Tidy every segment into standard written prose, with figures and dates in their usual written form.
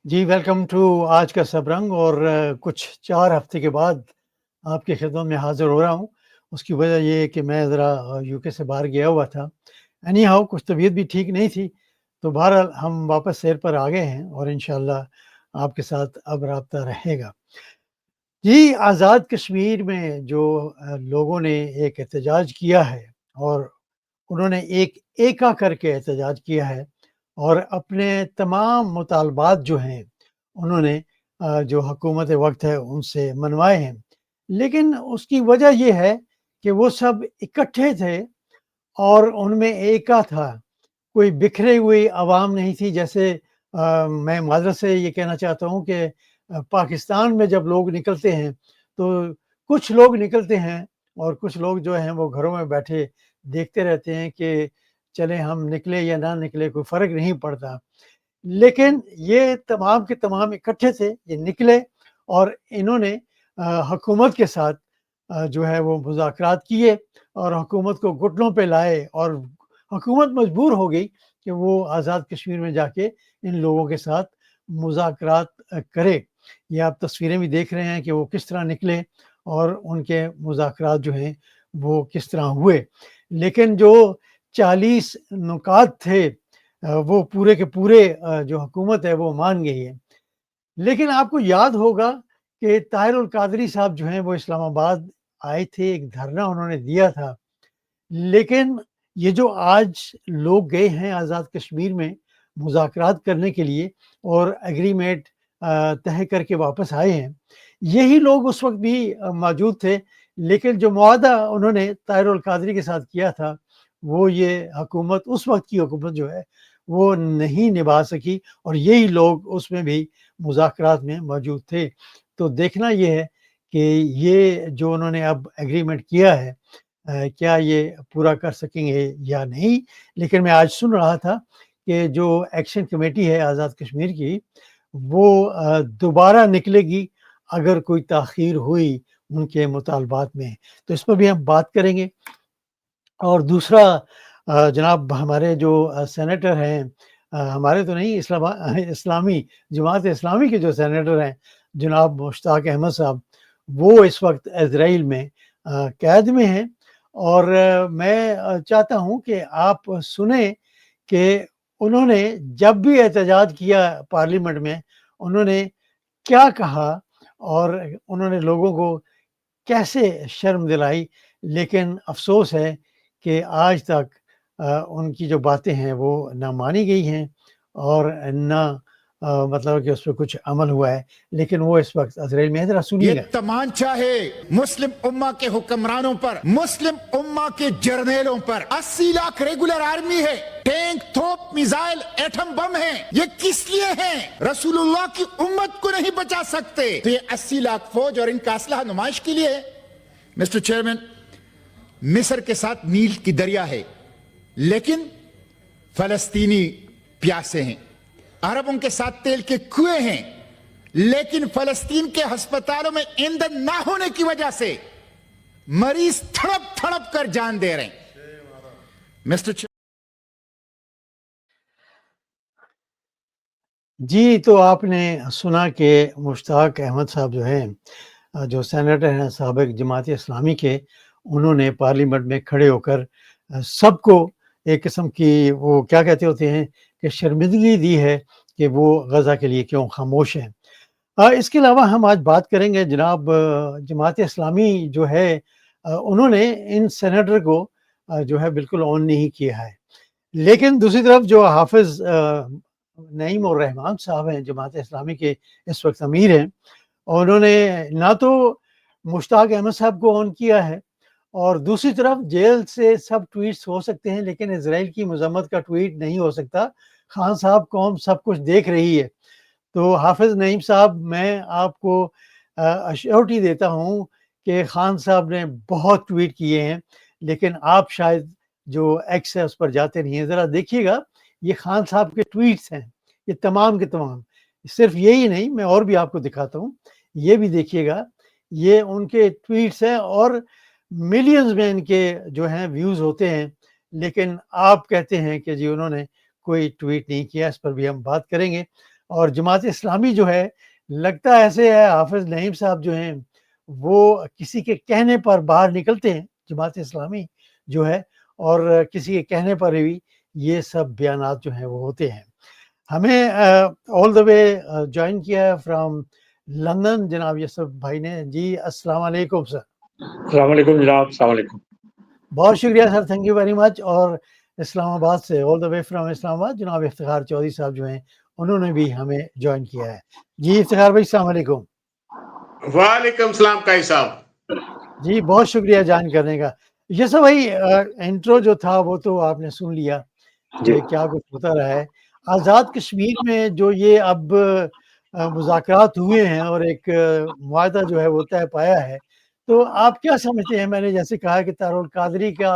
G, welcome to آج کا سب رنگ اور کچھ 4 ہفتے کے بعد آپ کی خدمت میں حاضر ہو رہا ہوں۔ اس کی وجہ یہ ہے کہ میں ذرا یو کے سے باہر گیا ہوا تھا۔ اینی ہاؤ کچھ طبیعت بھی ٹھیک نہیں تھی، تو بہرحال ہم واپس سیر پر آ گئے ہیں اور انشاءاللہ آپ کے ساتھ اب رابطہ رہے گا۔ جی، آزاد کشمیر میں جو لوگوں نے ایک احتجاج کیا ہے اور انہوں نے ایکا کر کے احتجاج کیا ہے اور اپنے تمام مطالبات جو ہیں انہوں نے جو حکومت وقت ہے ان سے منوائے ہیں، لیکن اس کی وجہ یہ ہے کہ وہ سب اکٹھے تھے اور ان میں ایکا تھا، کوئی بکھرے ہوئی عوام نہیں تھی۔ جیسے میں معذرت سے یہ کہنا چاہتا ہوں کہ پاکستان میں جب لوگ نکلتے ہیں تو کچھ لوگ نکلتے ہیں اور کچھ لوگ جو ہیں وہ گھروں میں بیٹھے دیکھتے رہتے ہیں کہ چلیں ہم نکلے یا نہ نکلے کوئی فرق نہیں پڑتا، لیکن یہ تمام کے تمام اکٹھے تھے، یہ نکلے اور انہوں نے حکومت کے ساتھ جو ہے وہ مذاکرات کیے اور حکومت کو گھٹنوں پہ لائے اور حکومت مجبور ہو گئی کہ وہ آزاد کشمیر میں جا کے ان لوگوں کے ساتھ مذاکرات کرے۔ یہ آپ تصویریں بھی دیکھ رہے ہیں کہ وہ کس طرح نکلے اور ان کے مذاکرات جو ہیں وہ کس طرح ہوئے، لیکن جو 40 نکات تھے وہ پورے کے پورے جو حکومت ہے وہ مان گئی ہے۔ لیکن آپ کو یاد ہوگا کہ طاہر القادری صاحب جو ہیں وہ اسلام آباد آئے تھے، ایک دھرنا انہوں نے دیا تھا، لیکن یہ جو آج لوگ گئے ہیں آزاد کشمیر میں مذاکرات کرنے کے لیے اور ایگریمنٹ طے کر کے واپس آئے ہیں، یہی لوگ اس وقت بھی موجود تھے، لیکن جو معاہدہ انہوں نے طاہر القادری کے ساتھ کیا تھا وہ یہ حکومت، اس وقت کی حکومت جو ہے وہ نہیں نبھا سکی اور یہی لوگ اس میں بھی مذاکرات میں موجود تھے۔ تو دیکھنا یہ ہے کہ یہ جو انہوں نے اب ایگریمنٹ کیا ہے کیا یہ پورا کر سکیں گے یا نہیں۔ لیکن میں آج سن رہا تھا کہ جو ایکشن کمیٹی ہے آزاد کشمیر کی وہ دوبارہ نکلے گی اگر کوئی تاخیر ہوئی ان کے مطالبات میں، تو اس پر بھی ہم بات کریں گے۔ اور دوسرا جناب ہمارے جو سینیٹر ہیں، ہمارے تو نہیں، اسلامی جماعت اسلامی کے جو سینیٹر ہیں جناب مشتاق احمد صاحب، وہ اس وقت اسرائیل میں قید میں ہیں اور میں چاہتا ہوں کہ آپ سنیں کہ انہوں نے جب بھی احتجاج کیا پارلیمنٹ میں انہوں نے کیا کہا اور انہوں نے لوگوں کو کیسے شرم دلائی، لیکن افسوس ہے کہ آج تک ان کی جو باتیں ہیں وہ نہ مانی گئی ہیں اور نہ مطلب کہ اس پہ کچھ عمل ہوا ہے، لیکن وہ اس وقت اسرائیل میں ہے۔ ذرا سنیے یہ گا۔ تمانچہ ہے مسلم امہ کے حکمرانوں پر، مسلم امہ کے جرنیلوں پر۔ 80 لاکھ ریگولر آرمی ہے، ٹینک، توپ، میزائل، ایٹم بم ہیں۔ یہ کس لیے ہیں؟ رسول اللہ کی امت کو نہیں بچا سکتے تو یہ 80 لاکھ فوج اور ان کا اسلحہ نمائش کے لیے ہے۔ مسٹر چیئرمین، مصر کے ساتھ نیل کی دریا ہے لیکن فلسطینی پیاسے ہیں، عربوں کے ساتھ تیل کے کنویں ہیں لیکن فلسطین کے ہسپتالوں میں ایندھن نہ ہونے کی وجہ سے مریض تھڑپ تھڑپ کر جان دے رہے ہیں۔ مسٹر جی، تو آپ نے سنا کہ مشتاق احمد صاحب جو ہیں جو سینیٹر ہیں سابق جماعت اسلامی کے، انہوں نے پارلیمنٹ میں کھڑے ہو کر سب کو ایک قسم کی وہ کیا کہتے ہوتے ہیں کہ شرمندگی دی ہے کہ وہ غزہ کے لیے کیوں خاموش ہیں۔ اس کے علاوہ ہم آج بات کریں گے جناب جماعت اسلامی جو ہے انہوں نے ان سینیٹر کو جو ہے بالکل آن نہیں کیا ہے، لیکن دوسری طرف جو حافظ نعیم الرحمان صاحب ہیں جماعت اسلامی کے اس وقت امیر ہیں، انہوں نے نہ تو مشتاق احمد صاحب کو آن کیا ہے اور دوسری طرف جیل سے سب ٹویٹس ہو سکتے ہیں لیکن اسرائیل کی مذمت کا ٹویٹ نہیں ہو سکتا۔ خان صاحب قوم سب کچھ دیکھ رہی ہے۔ تو حافظ نعیم صاحب، میں آپ کو ایشورٹی دیتا ہوں کہ خان صاحب نے بہت ٹویٹ کیے ہیں لیکن آپ شاید جو ایکس ہے اس پر جاتے نہیں ہیں۔ ذرا دیکھیے گا، یہ خان صاحب کے ٹویٹس ہیں، یہ تمام کے تمام، صرف یہی نہیں میں اور بھی آپ کو دکھاتا ہوں، یہ بھی دیکھیے گا، یہ ان کے ٹویٹس ہیں اور ملینز میں ان کے جو ہیں ویوز ہوتے ہیں، لیکن آپ کہتے ہیں کہ جی انہوں نے کوئی ٹویٹ نہیں کیا۔ اس پر بھی ہم بات کریں گے۔ اور جماعت اسلامی جو ہے لگتا ایسے ہے حافظ نعیم صاحب جو ہیں وہ کسی کے کہنے پر باہر نکلتے ہیں جماعت اسلامی جو ہے, اور کسی کے کہنے پر بھی یہ سب بیانات جو ہیں وہ ہوتے ہیں. ہمیں آل دا وے جوائن کیا ہے فرام لندن جناب یوسف بھائی نے. جی السلام علیکم سر. السلام علیکم جناب. السلام علیکم. بہت شکریہ سر, تھینک یو ویری مچ. اور اسلام آباد سے آل دا وے فرام اسلام آباد جناب افتخار چودھری صاحب جو ہیں انہوں نے بھی ہمیں جوائن کیا ہے. جی افتخار بھائی السلام علیکم. وعلیکم السلام قائی صاحب. جی بہت شکریہ جوائن کرنے کا. یوسف بھائی انٹرو جو تھا وہ تو آپ نے سن لیا کہ کیا کچھ ہوتا رہا ہے. آزاد کشمیر میں جو یہ اب مذاکرات ہوئے ہیں اور ایک معاہدہ جو ہے وہ طے پایا ہے, تو آپ کیا سمجھتے ہیں؟ میں نے جیسے کہا کہ طاہر القادری کا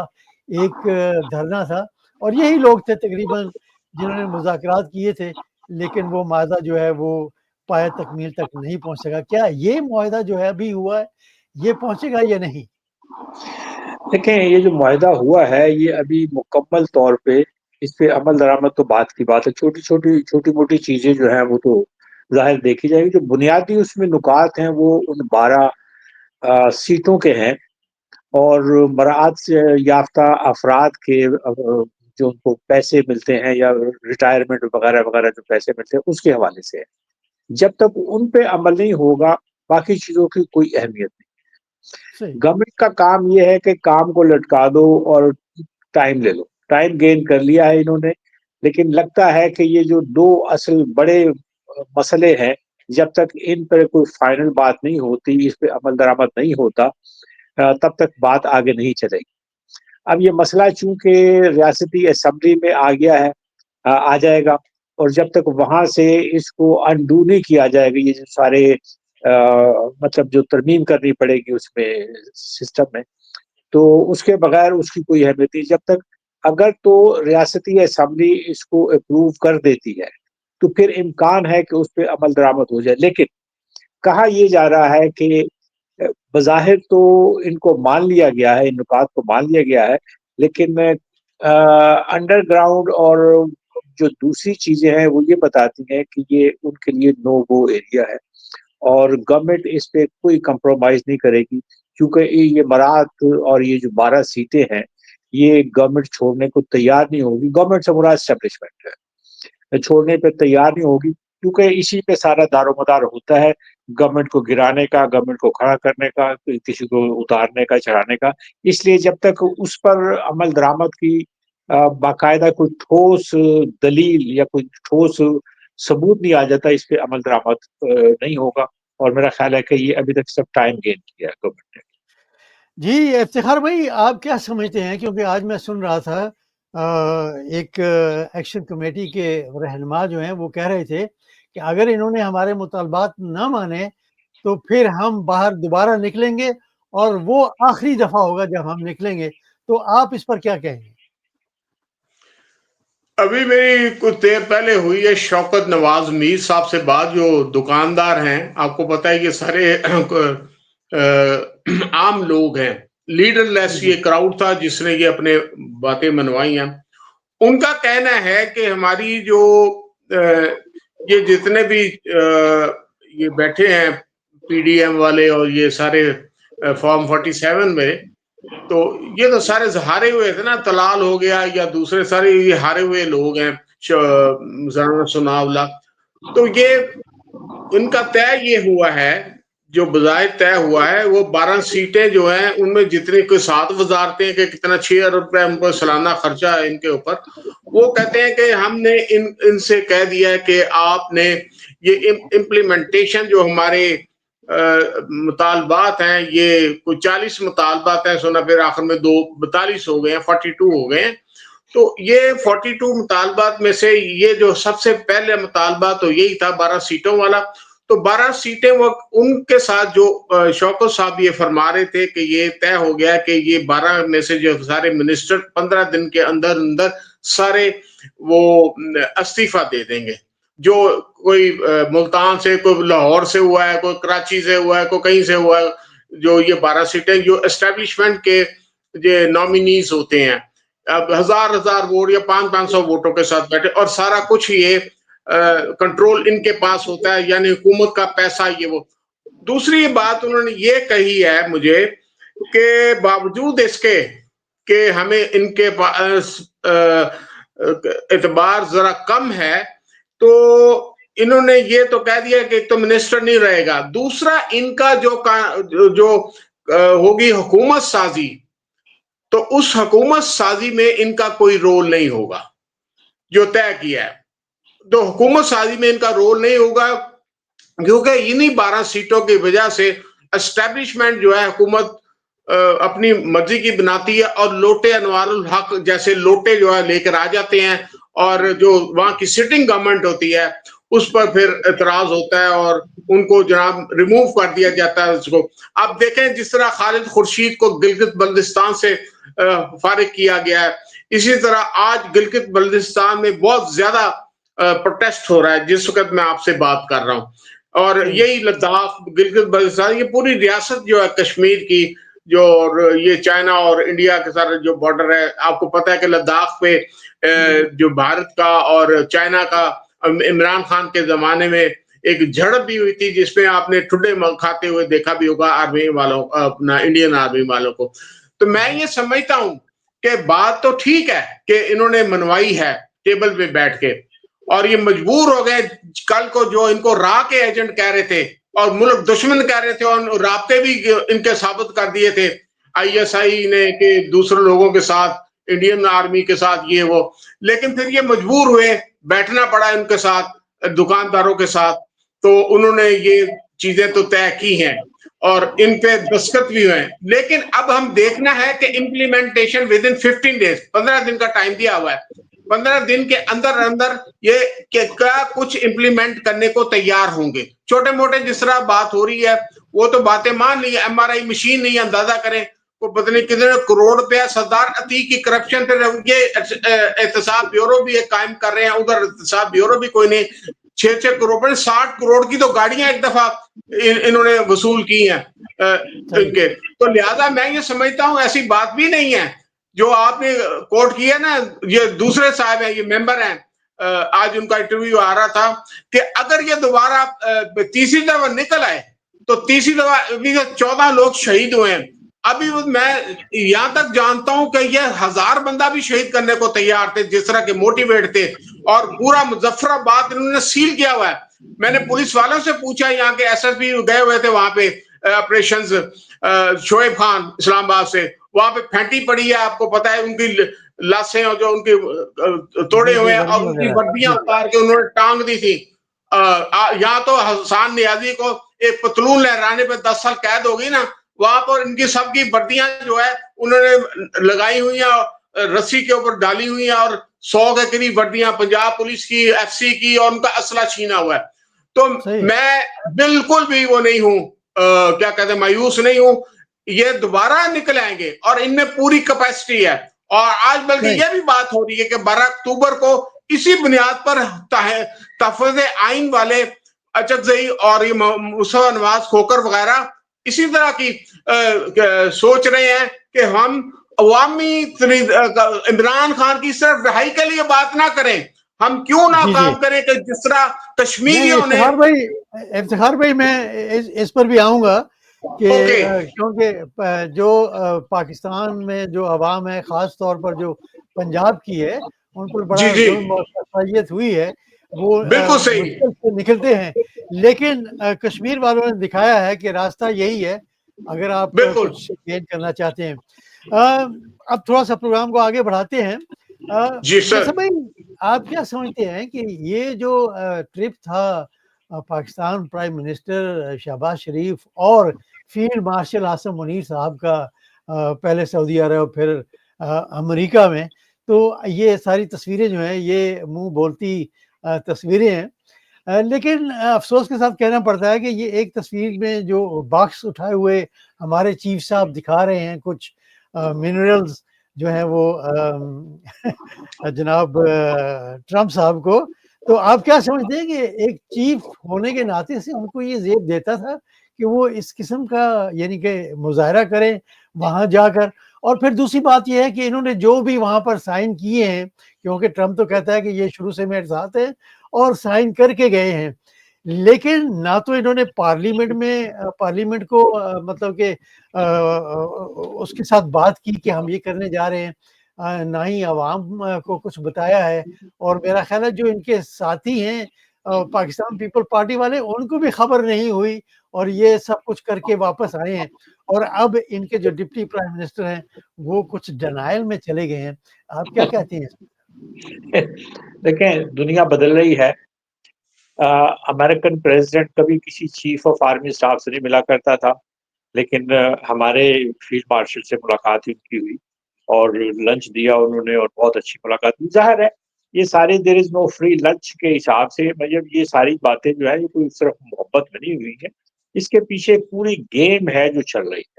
ایک دھرنا تھا اور یہی لوگ تھے تقریباً جنہوں نے مذاکرات کیے تھے, لیکن وہ معاہدہ جو ہے وہ پائے تکمیل تک نہیں پہنچ سکا. کیا یہ معاہدہ جو ہے ابھی ہوا ہے یہ پہنچے گا یا نہیں؟ دیکھیں, یہ جو معاہدہ ہوا ہے یہ ابھی مکمل طور پہ اس پہ عمل درآمد تو بات کی بات ہے. چھوٹی موٹی چیزیں جو ہیں وہ تو ظاہر دیکھی جائے گی. جو بنیادی اس میں نکات ہیں وہ ان 12 سیٹوں کے ہیں, اور مراعات سے یافتہ افراد کے جو ان کو پیسے ملتے ہیں یا ریٹائرمنٹ وغیرہ وغیرہ جو پیسے ملتے ہیں اس کے حوالے سے ہے. جب تک ان پہ عمل نہیں ہوگا باقی چیزوں کی کوئی اہمیت نہیں. گورنمنٹ کا کام یہ ہے کہ کام کو لٹکا دو اور ٹائم لے لو. ٹائم گین کر لیا ہے انہوں نے, لیکن لگتا ہے کہ یہ جو 2 اصل بڑے مسئلے ہیں جب تک ان پر کوئی فائنل بات نہیں ہوتی, اس پہ عمل درآمد نہیں ہوتا, تب تک بات آگے نہیں چلے گی. اب یہ مسئلہ چونکہ ریاستی اسمبلی میں آ گیا ہے, آ جائے گا, اور جب تک وہاں سے اس کو انڈو نہیں کیا جائے گا, یہ جو سارے مطلب جو ترمیم کرنی پڑے گی اس میں سسٹم میں, تو اس کے بغیر اس کی کوئی اہمیت نہیں. جب تک اگر تو ریاستی اسمبلی اس کو اپروو کر دیتی ہے تو پھر امکان ہے کہ اس پہ عمل درآمد ہو جائے. لیکن کہا یہ جا رہا ہے کہ بظاہر تو ان کو مان لیا گیا ہے, ان نکات کو مان لیا گیا ہے, لیکن انڈر گراؤنڈ اور جو دوسری چیزیں ہیں وہ یہ بتاتی ہیں کہ یہ ان کے لیے نو گو ایریا ہے, اور گورنمنٹ اس پہ کوئی کمپرومائز نہیں کرے گی, کیونکہ یہ مراعات اور یہ جو 12 سیٹیں ہیں یہ گورنمنٹ چھوڑنے کو تیار نہیں ہوگی. گورنمنٹ سے مراد اسٹیبلشمنٹ ہے, چھوڑنے پہ تیار نہیں ہوگی, کیونکہ اسی پہ سارا دار و مدار ہوتا ہے, گورنمنٹ کو گرانے کا, گورنمنٹ کو کھڑا کرنے کا, کسی کو اتارنے کا, چڑھانے کا. اس لیے جب تک اس پر عمل درآمد کی باقاعدہ کوئی ٹھوس دلیل یا کوئی ٹھوس ثبوت نہیں آ جاتا, اس پہ عمل درآمد نہیں ہوگا. اور میرا خیال ہے کہ یہ ابھی تک سب ٹائم گین کیا ہے گورنمنٹ نے. جی افتخار بھائی آپ کیا سمجھتے ہیں؟ کیونکہ آج میں سن رہا تھا ایک ایکشن کمیٹی کے رہنما جو ہیں وہ کہہ رہے تھے کہ اگر انہوں نے ہمارے مطالبات نہ مانے تو پھر ہم باہر دوبارہ نکلیں گے, اور وہ آخری دفعہ ہوگا جب ہم نکلیں گے. تو آپ اس پر کیا کہیں گے؟ ابھی میری کچھ دیر پہلے ہوئی ہے شوکت نواز میر صاحب سے بات, جو دکاندار ہیں. آپ کو پتہ ہے کہ سارے عام لوگ ہیں, لیڈر لیس یہ کراؤڈ تھا جس نے یہ اپنے باتیں منوائی ہیں. ان کا کہنا ہے کہ ہماری جو یہ جتنے بھی یہ بیٹھے ہیں پی ڈی ایم والے اور یہ سارے فارم 47 میں, تو یہ تو سارے ہارے ہوئے تھے نا, طلال ہو گیا یا دوسرے سارے یہ ہارے ہوئے لوگ ہیں, سناولا. تو یہ ان کا طے یہ ہوا ہے, جو بظاہر طے ہوا ہے وہ 12 سیٹیں جو ہیں ان میں جتنی کوئی 7 وزارتیں کہ کتنا 6 ارب روپے ان کو سالانہ خرچہ ہے ان کے اوپر, وہ کہتے ہیں کہ ہم نے ان سے کہہ دیا ہے کہ آپ نے یہ امپلیمنٹیشن جو ہمارے مطالبات ہیں, یہ کوئی 40 مطالبات ہیں, سنا پھر آخر میں 42 ہو گئے ہیں, 42 ہو گئے ہیں. تو یہ 42 مطالبات میں سے یہ جو سب سے پہلے مطالبہ تو یہی تھا 12 سیٹوں والا. تو 12 سیٹیں وہ ان کے ساتھ جو شوکت صاحب یہ فرما رہے تھے کہ یہ طے ہو گیا کہ یہ 12 میں سے جو سارے منسٹر 15 دن کے اندر سارے وہ استعفیٰ دے دیں گے. جو کوئی ملتان سے, کوئی لاہور سے ہوا ہے, کوئی کراچی سے ہوا ہے, کوئی کہیں سے ہوا ہے, جو یہ 12 سیٹیں جو اسٹیبلشمنٹ کے جو نامینیز ہوتے ہیں, اب 1000 ووٹ یا 500 ووٹوں کے ساتھ بیٹھے, اور سارا کچھ یہ کنٹرول ان کے پاس ہوتا ہے، یعنی حکومت کا پیسہ یہ وہ. دوسری بات انہوں نے یہ کہی ہے مجھے کہ باوجود اس کے کہ ہمیں ان کے پاس اعتبار ذرا کم ہے، تو انہوں نے یہ تو کہہ دیا کہ ایک تو منسٹر نہیں رہے گا، دوسرا ان کا جو ہوگی حکومت سازی، تو اس حکومت سازی میں ان کا کوئی رول نہیں ہوگا جو طے کیا ہے. تو حکومت سازی میں ان کا رول نہیں ہوگا کیونکہ انہی 12 سیٹوں کی وجہ سے اسٹیبلشمنٹ جو ہے حکومت اپنی مرضی کی بناتی ہے، اور لوٹے انوار الحق جیسے لوٹے جو ہے لے کر آ جاتے ہیں، اور جو وہاں کی سٹنگ گورنمنٹ ہوتی ہے اس پر پھر اعتراض ہوتا ہے اور ان کو جناب ریموو کر دیا جاتا ہے. اس کو آپ دیکھیں جس طرح خالد خورشید کو گلگت بلتستان سے فارغ کیا گیا ہے، اسی طرح آج گلگت بلتستان میں بہت زیادہ پروٹیسٹ ہو رہا ہے جس وقت میں آپ سے بات کر رہا ہوں. اور یہی لداخ، گلگت بلتستان، یہ پوری ریاست جو ہے کشمیر کی، جو یہ چائنا اور انڈیا کے ساتھ جو بارڈر ہے، آپ کو پتہ ہے کہ لداخ پہ جو بھارت کا اور چائنا کا عمران خان کے زمانے میں ایک جھڑپ بھی ہوئی تھی، جس میں آپ نے ٹھڈے کھاتے ہوئے دیکھا بھی ہوگا آرمی والوں، اپنا انڈین آرمی والوں کو. تو میں یہ سمجھتا ہوں کہ بات تو ٹھیک ہے کہ انہوں نے منوائی ہے ٹیبل پہ بیٹھ کے، اور یہ مجبور ہو گئے. کل کو جو ان کو راہ کے ایجنٹ کہہ رہے تھے اور ملک دشمن کہہ رہے تھے، اور رابطے بھی ان کے ثابت کر دیے تھے ISI نے کہ دوسرے لوگوں کے ساتھ، انڈین آرمی کے ساتھ یہ وہ، لیکن پھر یہ مجبور ہوئے، بیٹھنا پڑا ان کے ساتھ، دکانداروں کے ساتھ. تو انہوں نے یہ چیزیں تو طے کی ہیں اور ان پہ دستخط بھی ہوئے ہیں، لیکن اب ہم دیکھنا ہے کہ امپلیمنٹیشن ود ان 15 days، 15 دن کا ٹائم دیا ہوا ہے. 15 دن کے اندر یہ کیا کچھ امپلیمنٹ کرنے کو تیار ہوں گے. چھوٹے موٹے جس طرح بات ہو رہی ہے وہ تو باتیں مان لی. MRI مشین نہیں، اندازہ کریں وہ پتہ نہیں کتنے کروڑ روپیہ سردار عتیق کی کرپشن پہ یہ احتساب بیورو بھی قائم کر رہے ہیں، ادھر احتساب بیورو بھی کوئی نہیں. 6 کروڑ 60 کروڑ کی تو گاڑیاں ایک دفعہ انہوں نے وصول کی ہیں ان کے. تو لہذا میں یہ سمجھتا ہوں ایسی بات بھی نہیں ہے جو آپ نے کوٹ کیا نا. یہ دوسرے صاحب ہیں، یہ ممبر ہیں، آج ان کا انٹرویو آ رہا تھا کہ اگر یہ دوبارہ تیسری دفعہ نکل آئے تو تیسری دفعہ 14 لوگ شہید ہوئے ہیں. ابھی میں یہاں تک جانتا ہوں کہ یہ 1000 بندہ بھی شہید کرنے کو تیار تھے، جس طرح کے موٹیویٹ تھے، اور پورا مظفر آباد انہوں نے سیل کیا ہوا ہے. میں نے پولیس والوں سے پوچھا، یہاں کے SSP گئے ہوئے تھے وہاں پہ آپریشنز، شعیب خان اسلام آباد سے، وہاں پہ پھینٹی پڑی ہے، آپ کو پتا ہے ان کی لاشیں اور جو ان کے توڑے ہوئے ہیں، اور ان کی وردیاں اتار کے انہوں نے ٹانگ دی تھی. یہاں تو حسان نیازی کو ایک پتلون لہرانے پہ 10 سال قید ہو گئی نا، وہاں پر ان کی سب کی وردیاں جو ہے انہوں نے لگائی ہوئی ہیں، رسی کے اوپر ڈالی ہوئی ہیں، اور 100 کے قریب وردیاں پنجاب پولیس کی، FC کی، اور ان کا اسلحہ چھینا ہوا ہے. تو میں بالکل بھی وہ نہیں ہوں، کیا کہتے ہیں، مایوس نہیں ہوں. یہ دوبارہ نکل آئیں گے اور ان میں پوری کیپیسٹی ہے. اور آج بلکہ یہ بھی بات ہو رہی ہے کہ 12 اکتوبر کو اسی بنیاد پر تحفظ آئین والے اچکزئی اور یہ مصطفیٰ نواز کھوکر وغیرہ اسی طرح کی سوچ رہے ہیں کہ ہم عوامی عمران خان کی صرف رہائی کے لیے بات نہ کریں، ہم کیوں نہ کام کریں کہ جس طرح کشمیریوں نے. افتخار بھائی میں اس پر بھی آؤں گا کہ کیونکہ جو پاکستان میں جو عوام ہے، خاص طور پر جو پنجاب کی ہے، ان پر بڑا ظلم اور خفیت ہوئی ہے، وہ مشکل سے نکلتے ہیں. لیکن کشمیر والوں نے دکھایا ہے کہ راستہ یہی ہے اگر آپ کچھ گین کرنا چاہتے ہیں. اب تھوڑا سا پروگرام کو آگے بڑھاتے ہیں. جیسے بھائی آپ کیا سمجھتے ہیں کہ یہ جو ٹرپ تھا پاکستان پرائم منسٹر شہباز شریف اور فیلڈ مارشل عاصم منیر صاحب کا پہلے سعودی عرب پھر امریکہ میں، تو یہ ساری تصویریں جو ہیں یہ منہ بولتی تصویریں ہیں. لیکن افسوس کے ساتھ کہنا پڑتا ہے کہ یہ ایک تصویر میں جو باکس اٹھائے ہوئے ہمارے چیف صاحب دکھا رہے ہیں کچھ منرلز جو ہیں وہ جناب ٹرمپ صاحب کو، تو آپ کیا سمجھتے ہیں کہ ایک چیف ہونے کے ناطے سے ان کو یہ زیب دیتا تھا کہ وہ اس قسم کا یعنی کہ مظاہرہ کریں وہاں جا کر؟ اور پھر دوسری بات یہ ہے کہ انہوں نے جو بھی وہاں پر سائن کیے ہیں، کیونکہ ٹرمپ تو کہتا ہے کہ یہ شروع سے میرے ساتھ ہے اور سائن کر کے گئے ہیں، لیکن نہ تو انہوں نے پارلیمنٹ کو مطلب کہ اس کے ساتھ بات کی کہ ہم یہ کرنے جا رہے ہیں، نہ ہی عوام کو کچھ بتایا ہے، اور میرا خیال ہے جو ان کے ساتھی ہیں پاکستان پیپل پارٹی والے، ان کو بھی خبر نہیں ہوئی، اور یہ سب کچھ کر کے واپس آئے ہیں، اور اب ان کے جو ڈپٹی پرائم منسٹر ہیں وہ کچھ ڈینائل میں چلے گئے ہیں. آپ کیا کہتے ہیں؟ دیکھیں دنیا بدل رہی ہے. امریکن پریزیڈنٹ کبھی کسی چیف آف آرمی اسٹاف سے نہیں ملا کرتا تھا، لیکن ہمارے فیلڈ مارشل سے ملاقات ان کی ہوئی اور لنچ دیا انہوں نے، اور بہت اچھی ملاقات ہوئی. ظاہر ہے یہ ساری دیر از نو فری لنچ کے حساب سے مطلب یہ ساری باتیں جو ہے یہ کوئی صرف محبت میں نہیں ہوئی ہے، اس کے پیچھے پوری گیم ہے جو چل رہی ہے.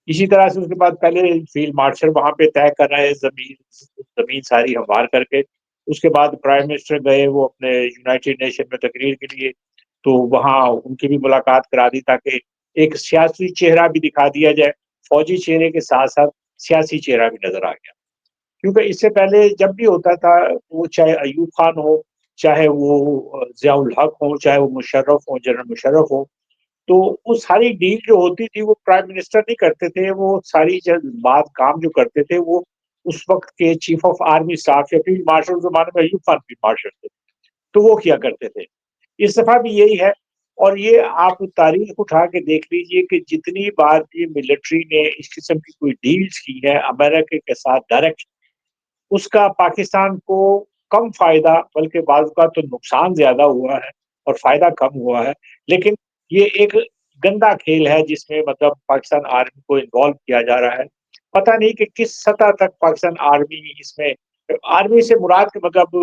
اسی طرح سے اس کے بعد پہلے فیلڈ مارشل وہاں پہ طے کر رہے زمین ساری ہموار کر کے، اس کے بعد پرائم منسٹر گئے وہ اپنے یونائٹڈ نیشن میں تقریر کے لیے، تو وہاں ان کی بھی ملاقات کرا دی تاکہ ایک سیاسی چہرہ بھی دکھا دیا جائے. فوجی چہرے کے ساتھ ساتھ سیاسی چہرہ بھی نظر آ گیا، کیونکہ اس سے پہلے جب بھی ہوتا تھا وہ چاہے ایوب خان ہو، چاہے وہ ضیاء الحق ہو، چاہے وہ مشرف ہو، جنرل مشرف ہو، تو وہ ساری ڈیل جو ہوتی تھی وہ پرائم منسٹر نہیں کرتے تھے، وہ ساری بات کام جو کرتے تھے وہ اس وقت کے چیف آف آرمی اسٹاف یا فیلڈ مارشل زمانے میں ایوب خان فیلڈ مارشل تھے تو وہ کیا کرتے تھے. اس دفعہ بھی یہی ہے، اور یہ آپ تاریخ اٹھا کے دیکھ لیجئے کہ جتنی بار بھی ملٹری نے اس قسم کی کوئی ڈیلز کی ہے امریکہ کے ساتھ ڈائریکٹ، اس کا پاکستان کو کم فائدہ بلکہ بعض کا تو نقصان زیادہ ہوا ہے اور فائدہ کم ہوا ہے. لیکن یہ ایک گندا کھیل ہے جس میں مطلب پاکستان آرمی کو انوالو کیا جا رہا ہے. پتہ نہیں کہ کس سطح تک پاکستان آرمی اس میں، آرمی سے مراد کے مطلب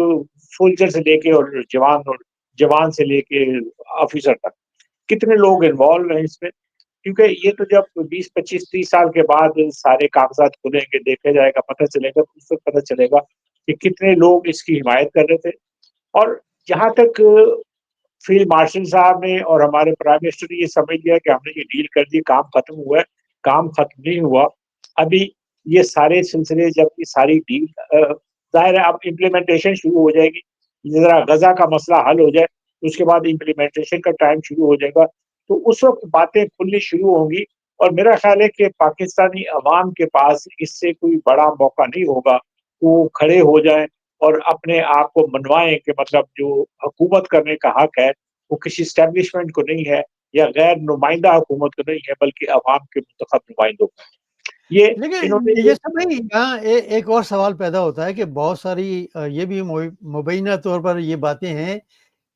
سولجر سے لے کے اور جوان سے لے کے آفیسر تک کتنے لوگ انوالو ہیں اس میں، کیونکہ یہ تو جب 20-25-30 سال کے بعد سارے کاغذات کھلیں گے دیکھا جائے گا، پتہ چلے گا، اس وقت پتہ چلے گا کہ کتنے لوگ اس کی حمایت کر رہے تھے. اور جہاں تک فیلڈ مارشل صاحب نے اور ہمارے پرائم منسٹر نے یہ سمجھ لیا کہ ہم نے یہ ڈیل کر دی، کام ختم ہوا ہے، کام ختم نہیں ہوا. ابھی یہ سارے سلسلے جب یہ ساری ڈیل ظاہر ہے اب امپلیمنٹیشن شروع ہو جائے گی، ذرا غزہ کا مسئلہ حل ہو جائے اس کے بعد امپلیمنٹیشن کا ٹائم شروع ہو جائے گا، تو اس وقت باتیں کھلنی شروع ہوں گی. اور میرا خیال ہے کہ پاکستانی عوام کے پاس اس سے کوئی بڑا موقع نہیں ہوگا، وہ کھڑے ہو جائیں اور اپنے آپ کو منوائیں کہ مطلب جو حکومت کرنے کا حق ہے وہ کسی اسٹیبلشمنٹ کو نہیں ہے یا غیر نمائندہ حکومت کو نہیں ہے بلکہ عوام کے منتخب نمائندوں کو. یہ انہوں لیکن نے یہ سب نہیں، یہاں ایک اور سوال پیدا ہوتا ہے کہ بہت ساری یہ بھی مبینہ طور پر یہ باتیں ہیں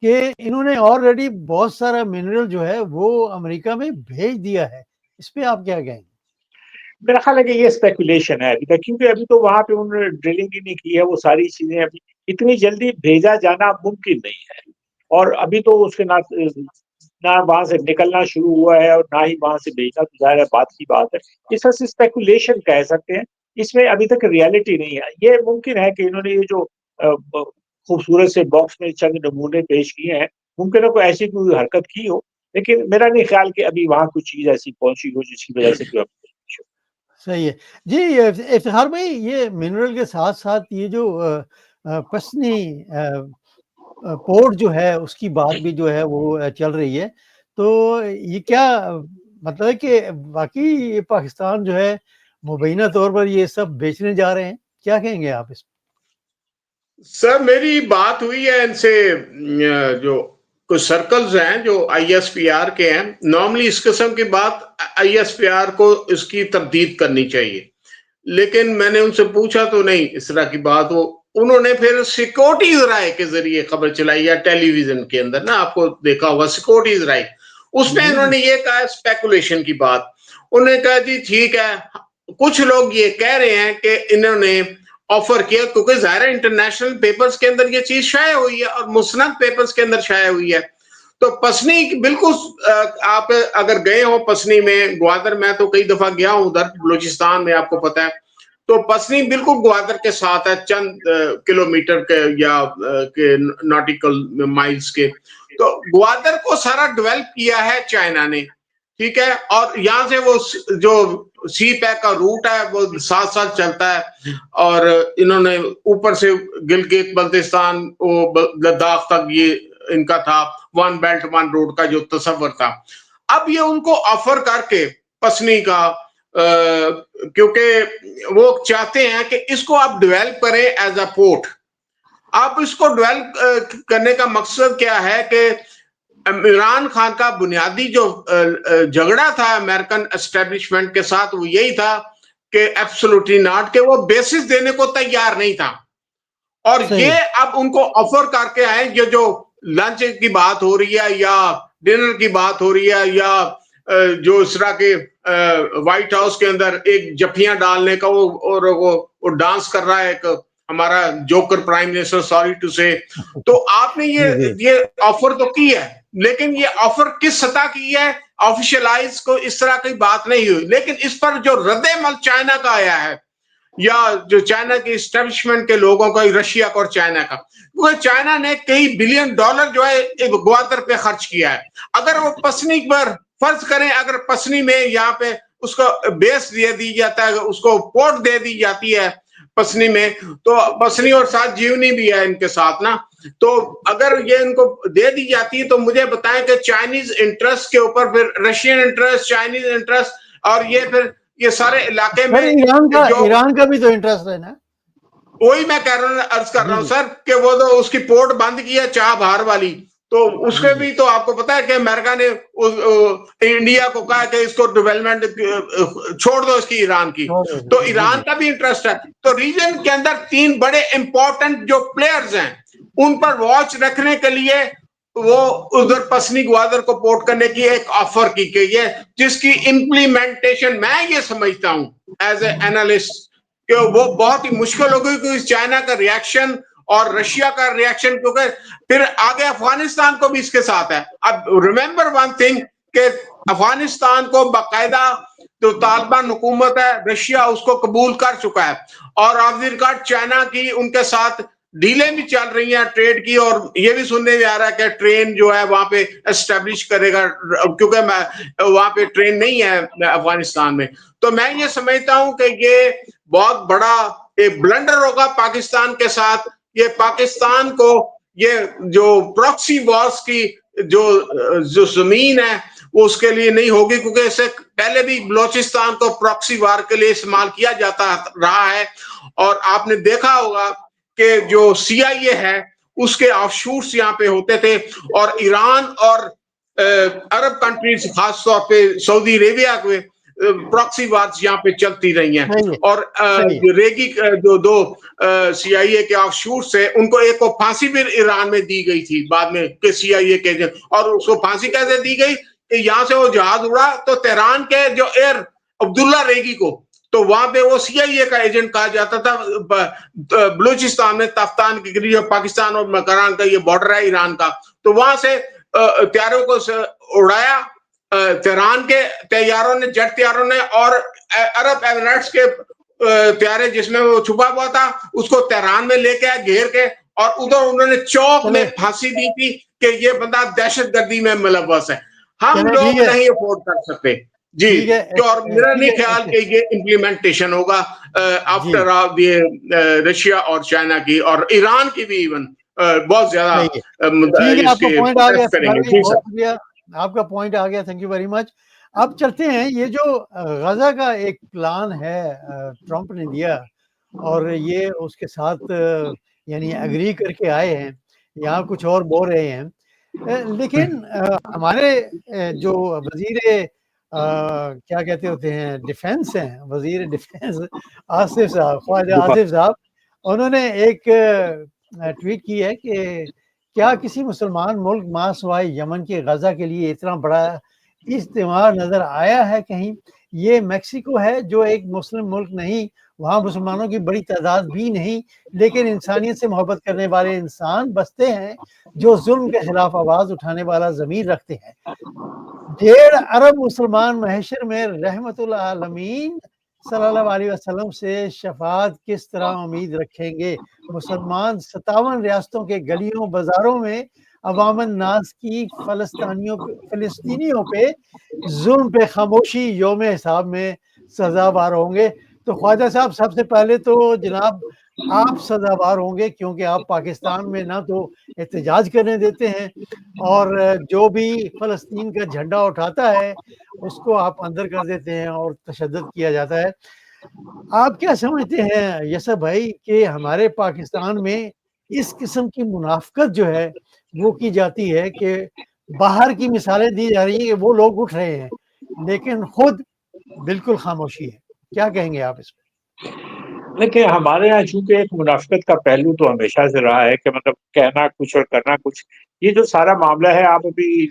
کہ انہوں نے آلریڈی بہت سارا منرل جو ہے وہ امریکہ میں بھیج دیا ہے. اس پہ آپ کیا کہیں گے؟ میرا خیال ہے کہ یہ اسپیکولیشن ہے ابھی تک، کیونکہ ابھی تو وہاں پہ انہوں نے ڈرلنگ ہی نہیں کی ہے. وہ ساری چیزیں ابھی اتنی جلدی بھیجا جانا ممکن نہیں ہے، اور ابھی تو اس کے نہ وہاں سے نکلنا شروع ہوا ہے اور نہ ہی وہاں سے بھیجنا، تو ظاہر ہے بات کی بات ہے. اس وجہ سے اسپیکولیشن کہہ سکتے ہیں، اس میں ابھی تک ریالٹی نہیں ہے. یہ ممکن ہے کہ انہوں نے یہ جو خوبصورت سے باکس میں چند نمونے پیش کیے ہیں، ممکن ہے کوئی ایسی کوئی حرکت کی ہو، لیکن میرا نہیں خیال کہ ابھی وہاں کوئی چیز ایسی پہنچی ہو جس کی وجہ سے جو صحیح ہے جی. افتخار بھائی، یہ منرل کے ساتھ ساتھ یہ جو پسنی پورٹ جو ہے اس کی بات بھی جو ہے وہ چل رہی ہے، تو یہ کیا مطلب ہے کہ واقعی پاکستان جو ہے مبینہ طور پر یہ سب بیچنے جا رہے ہیں؟ کیا کہیں گے آپ اس میں؟ سر میری بات ہوئی ہے ان سے، جو کچھ سرکلز ہیں جو آئی ایس پی آر کے ہیں، نارملی اس قسم کی بات آئی ایس پی آر کو اس کی تردید کرنی چاہیے، لیکن میں نے ان سے پوچھا تو نہیں اس طرح کی بات ہو. انہوں نے پھر سیکورٹیز رائے کے ذریعے خبر چلائی یا ٹیلی ویژن کے اندر، نا آپ کو دیکھا ہوگا سیکورٹیز رائے، اس میں انہوں نے یہ کہا اسپیکولیشن کی بات. انہوں نے کہا جی ٹھیک ہے، کچھ لوگ یہ کہہ رہے ہیں کہ انہوں نے آفر کیا، کیونکہ ظاہر انٹرنیشنل پیپرز کے اندر یہ چیز شائع ہوئی ہے اور مسند پیپرز کے اندر شائع ہوئی ہے. تو پسنی بالکل آپ اگر گئے ہو پسنی میں، گوادر میں تو کئی دفعہ گیا ہوں ادھر بلوچستان میں، آپ کو پتا ہے تو پسنی بالکل گوادر کے ساتھ ہے، چند کلومیٹر کے یا ناٹیکل مائلز کے. تو گوادر کو سارا ڈیولپ کیا ہے چائنا نے. ٹھیک ہے, اور یہاں سے وہ جو سی پیک کا روٹ ہے وہ ساتھ ساتھ چلتا ہے, اور انہوں نے اوپر سے گلگت بلتستان وہ لداخ تک یہ ان کا تھا ون بیلٹ ون روڈ کا جو تصور تھا. اب یہ ان کو آفر کر کے پسنی کا, کیونکہ وہ چاہتے ہیں کہ اس کو آپ ڈیولپ کریں ایز اے پورٹ. آپ اس کو ڈیولپ کرنے کا مقصد کیا ہے کہ عمران خان کا بنیادی جو جھگڑا تھا امریکن اسٹیبلشمنٹ کے ساتھ وہ یہی تھا کہ ایبسولوٹلی ناٹ, کہ وہ بیسس دینے کو تیار نہیں تھا. اور یہ اب ان کو آفر کر کے آئے, یہ جو لنچ کی بات ہو رہی ہے یا ڈنر کی بات ہو رہی ہے یا جو اس طرح کے وائٹ ہاؤس کے اندر ایک جفیاں ڈالنے کا وہ ڈانس کر رہا ہے ایک ہمارا joker prime minister, sorry to say. تو آپ نے یہ آفر تو کی ہے, لیکن یہ آفر کس سطح کی ہے, آفیشلائز کو اس طرح کی بات نہیں ہوئی. لیکن اس پر جو رد عمل چائنا کا آیا ہے یا جو چائنا کی اسٹیبلشمنٹ کے لوگوں کا, رشیا کا اور چائنا کا, کیونکہ چائنا نے کئی بلین ڈالر جو ہے گوادر پہ خرچ کیا ہے. اگر وہ پسنی پر فرض کریں, اگر پسنی میں یہاں پہ اس کو بیس دے دی جاتا ہے, اس کو پورٹ دے دی جاتی ہے پسنی میں, تو پسنی اور ساتھ جیونی بھی ہے ان کے ساتھ نا, تو اگر یہ ان کو دے دی جاتی ہے تو مجھے بتائیں کہ چائنیز انٹرسٹ کے اوپر پھر رشین انٹرسٹ, چائنیز انٹرسٹ, اور یہ پھر یہ سارے علاقے میں ایران کا بھی تو انٹرسٹ ہے نا. وہی میں کہہ رہا ہوں, عرض کر رہا ہوں سر کہ وہ تو اس کی پورٹ بند کی ہے چاہ بہار والی, تو اس کے بھی تو آپ کو پتا ہے کہ امریکہ نے انڈیا کو کہا کہ اس کو ڈیولپمنٹ چھوڑ دو اس کی ایران کی, تو ایران کا بھی انٹرسٹ ہے. تو ریجن کے اندر 3 بڑے امپورٹنٹ جو پلیئرز ہیں ان پر واچ رکھنے کے لیے وہ ادھر پسنی گوادر کو پورٹ کرنے کی ایک آفر کی گئی ہے, جس کی امپلیمنٹیشن میں یہ سمجھتا ہوں ایز اے اینالسٹ کہ وہ بہت ہی مشکل ہو گئی, کیونکہ چائنا کا ریاکشن اور رشیا کا ریاکشن, کیونکہ پھر آگے افغانستان کو بھی اس کے ساتھ ہے. اب ریممبر ون تھنگ کہ افغانستان کو باقاعدہ جو طالبان حکومت ہے رشیا اس کو قبول کر چکا ہے, اور آف دی ریکارڈ چائنا کی ان کے ساتھ ڈیلیں بھی چل رہی ہیں ٹریڈ کی, اور یہ بھی سننے میں آ رہا ہے کہ ٹرین جو ہے وہاں پہ اسٹیبلش کرے گا, کیونکہ وہاں پہ ٹرین نہیں ہے افغانستان میں. تو میں یہ سمجھتا ہوں کہ یہ بہت بڑا ایک بلنڈر ہوگا پاکستان کے ساتھ. یہ پاکستان کو یہ جو پراکسی وارز کی جو زمین ہے وہ اس کے لیے نہیں ہوگی, کیونکہ اس سے پہلے بھی بلوچستان کو پراکسی وار کے لیے استعمال کیا جاتا رہا ہے. اور آپ نے دیکھا ہوگا کہ جو سی آئی اے ہے اس کے آف شورس یہاں پہ ہوتے تھے, اور ایران اور عرب کنٹریز خاص طور پہ سعودی عربیہ کے پراکسی وارز یہاں پہ چلتی رہی ہیں. اور ریگی جو 2 سی آئی اے کے آف شورس ہیں ان کو ایک کو پھانسی بھی ایران میں دی گئی تھی بعد میں کہ سی آئی اے کے, اور اس کو پھانسی کیسے دی گئی کہ یہاں سے وہ جہاز اڑا تو تہران کے جو ایئر عبداللہ ریگی کو, تو وہاں پہ وہ سی آئی اے کا ایجنٹ کہا جاتا تھا. بلوچستان میں تفتان کے قریب پاکستان اور مکران کا یہ بارڈر ہے ایران کا, تو وہاں سے طیاروں کو اڑایا تہران کے طیاروں نے, جیٹ طیاروں نے, اور عرب ایمریٹس کے طیارے جس میں وہ چھپا ہوا تھا اس کو تہران میں لے کے آئے گھیر کے, اور ادھر انہوں نے چوک میں پھانسی دی تھی کہ یہ بندہ دہشت گردی میں ملوث ہے. ہم لوگ نہیں افورڈ کر سکتے جی, اور میرا نہیں خیال کہ یہ امپلیمنٹیشن ہوگا آفٹر آف یہ رشیا اور چائنا کی اور ایران کی بھی ایون بہت زیادہ اس کے کریں گے. آپ کا پوائنٹ آ گیا, تھینک یو ویری مچ. اب چلتے ہیں, یہ جو غزہ کا ایک پلان ہے ٹرمپ نے دیا اور یہ اس کے ساتھ یعنی اگری کر کے آئے ہیں, یہاں کچھ اور بول رہے ہیں, لیکن ہمارے جو وزیر کیا کہتے ہوتے ہیں ڈیفینس ہیں, وزیر ڈیفینس آصف صاحب, خواجہ آصف صاحب, انہوں نے ایک ٹویٹ کی ہے کہ کیا کسی مسلمان ملک ماں سوائے یمن کے غزہ کے لیے اتنا بڑا استعمال نظر آیا ہے کہیں؟ یہ میکسیکو ہے جو ایک مسلم ملک نہیں, وہاں مسلمانوں کی بڑی تعداد بھی نہیں, لیکن انسانیت سے محبت کرنے والے انسان بستے ہیں جو ظلم کے خلاف آواز اٹھانے والا ضمیر رکھتے ہیں. 1.5 ارب مسلمان محشر میں رحمت العالمین صلی اللہ علیہ وسلم سے شفاعت کس طرح امید رکھیں گے؟ مسلمان 57 ریاستوں کے گلیوں بازاروں میں عوام الناس کی فلسطینیوں پہ ظلم پہ خاموشی یوم حساب میں سزاوار ہوں گے. تو خواجہ صاحب سب سے پہلے تو جناب آپ سزاوار ہوں گے، کیونکہ آپ پاکستان میں نہ تو احتجاج کرنے دیتے ہیں، اور جو بھی فلسطین کا جھنڈا اٹھاتا ہے اس کو آپ اندر کر دیتے ہیں اور تشدد کیا جاتا ہے. آپ کیا سمجھتے ہیں یسر بھائی کہ ہمارے پاکستان میں اس قسم کی منافقت جو ہے وہ کی جاتی ہے کہ باہر کی مثالیں دی جا رہی ہیں کہ وہ لوگ اٹھ رہے ہیں لیکن خود بالکل خاموشی ہے. کیا کہیں گے آپ اس پہ؟ دیکھیں ہمارے یہاں چونکہ ایک منافقت کا پہلو تو ہمیشہ سے رہا ہے کہ مطلب کہنا کچھ اور کرنا کچھ. یہ جو سارا معاملہ ہے، آپ ابھی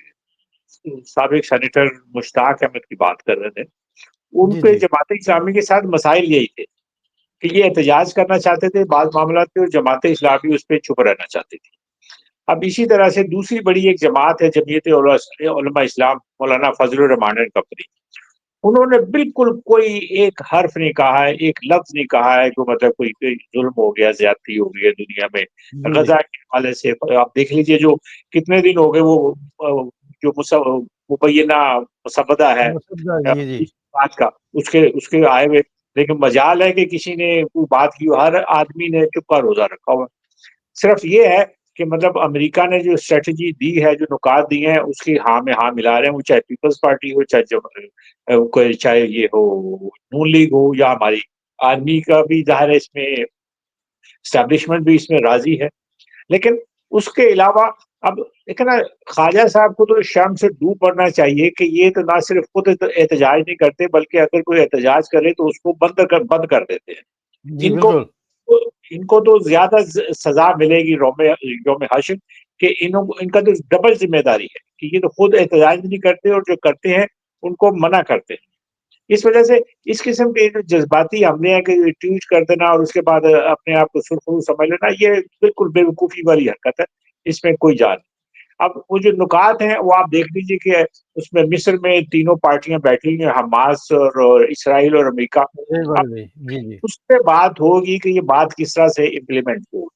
سابق سینیٹر مشتاق احمد کی بات کر رہے تھے، ان جی پہ جی جماعت اسلامی کے ساتھ مسائل یہی تھے کہ یہ احتجاج کرنا چاہتے تھے بعض معاملات پہ، اور جماعت اسلامی اس پہ چپ رہنا چاہتی تھی. اب اسی طرح سے دوسری بڑی ایک جماعت ہے جمعیت علماء اسلام، مولانا فضل الرحمان کمپنی. انہوں نے بالکل کوئی ایک حرف نہیں کہا ہے، ایک لفظ نہیں کہا ہے جو مطلب کوئی ظلم ہو گیا، زیادتی ہو گئی ہے دنیا میں جی جی غزہ کے حوالے سے. آپ دیکھ لیجئے جو کتنے دن ہو گئے وہ جو مبینہ مسودہ ہے جی جی اس بات کا، اس کے آئے ہوئے، لیکن مجال ہے کہ کسی نے کوئی بات کی، ہر آدمی نے چپ کا روزہ رکھا ہوا. صرف یہ ہے کہ مطلب امریکہ نے جو اسٹریٹجی دی ہے، جو نکات دی ہیں، اس کی ہاں میں ہاں ملا رہے ہیں، وہ چاہے پیپلز پارٹی ہو، چاہے یہ ہو نون لیگ ہو، یا ہماری آرمی کا بھی ظاہر ہے اس میں اسٹیبلشمنٹ بھی اس میں راضی ہے. لیکن اس کے علاوہ اب لیکن خواجہ صاحب کو تو شرم سے ڈوب پڑنا چاہیے کہ یہ تو نہ صرف خود احتجاج نہیں کرتے، بلکہ اگر کوئی احتجاج کرے تو اس کو بند کر دیتے ہیں. جی ان بالکل. کو تو زیادہ سزا ملے گی یوم حشر، کہ ان کا تو ڈبل ذمہ داری ہے کہ یہ تو خود احتجاج نہیں کرتے اور جو کرتے ہیں ان کو منع کرتے ہیں. اس وجہ سے اس قسم کے جو جذباتی حملے ہیں کہ ٹویٹ کر دینا اور اس کے بعد اپنے آپ کو سرخرو سمجھ لینا، یہ بالکل بے وقوفی والی حرکت ہے، اس میں کوئی جان نہیں. اب وہ جو نکات ہیں وہ آپ دیکھ لیجیے کہ اس میں مصر میں تینوں پارٹیاں بیٹھی ہیں، حماس اور اسرائیل اور امریکہ. اب جی جی اس پہ بات ہوگی کہ یہ بات کس طرح سے امپلیمنٹ ہوگی،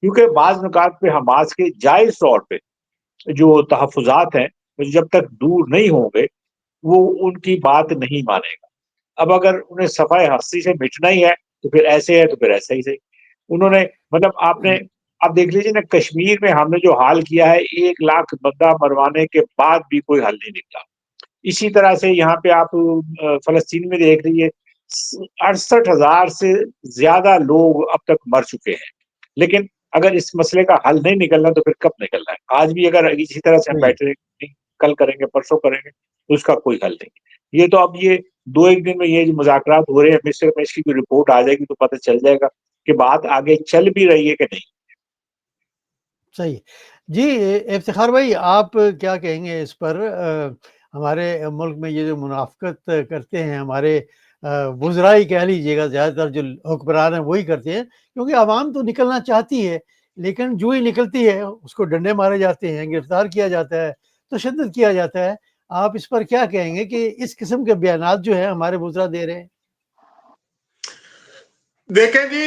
کیونکہ بعض نکات پہ حماس کے جائز طور پہ جو تحفظات ہیں جب تک دور نہیں ہوں گے وہ ان کی بات نہیں مانے گا. اب اگر انہیں صفحہ ہستی سے مٹنا ہی ہے تو پھر ایسے ہے، تو پھر ایسا ہی صحیح. انہوں نے مطلب آپ دیکھ لیجیے نا، کشمیر میں ہم نے جو حال کیا ہے، 1,00,000 بندہ مروانے کے بعد بھی کوئی حل نہیں نکلا. اسی طرح سے یہاں پہ آپ فلسطین میں دیکھ لیجیے، 68,000 سے زیادہ لوگ اب تک مر چکے ہیں. لیکن اگر اس مسئلے کا حل نہیں نکلنا تو پھر کب نکلنا ہے؟ آج بھی اگر اسی طرح سے ہم صحیح. بیٹھے کل کریں گے، پرسوں کریں گے، تو اس کا کوئی حل نہیں. یہ تو اب یہ 2-1 دن میں یہ جو مذاکرات ہو رہے ہیں مصر میں، اس کی کوئی رپورٹ آ جائے گی تو پتہ چل جائے گا کہ بات آگے چل بھی رہی ہے کہ نہیں. صحیح. جی افتخار بھائی، آپ کیا کہیں گے اس پر؟ ہمارے ملک میں یہ جو منافقت کرتے ہیں ہمارے وزراء ہی کہہ لیجیے گا، زیادہ تر جو حکمران ہیں وہی کرتے ہیں، کیونکہ عوام تو نکلنا چاہتی ہے لیکن جو ہی نکلتی ہے اس کو ڈنڈے مارے جاتے ہیں، گرفتار کیا جاتا ہے، تشدد کیا جاتا ہے. آپ اس پر کیا کہیں گے کہ اس قسم کے بیانات جو ہے ہمارے وزراء دے رہے ہیں؟ دیکھیں جی،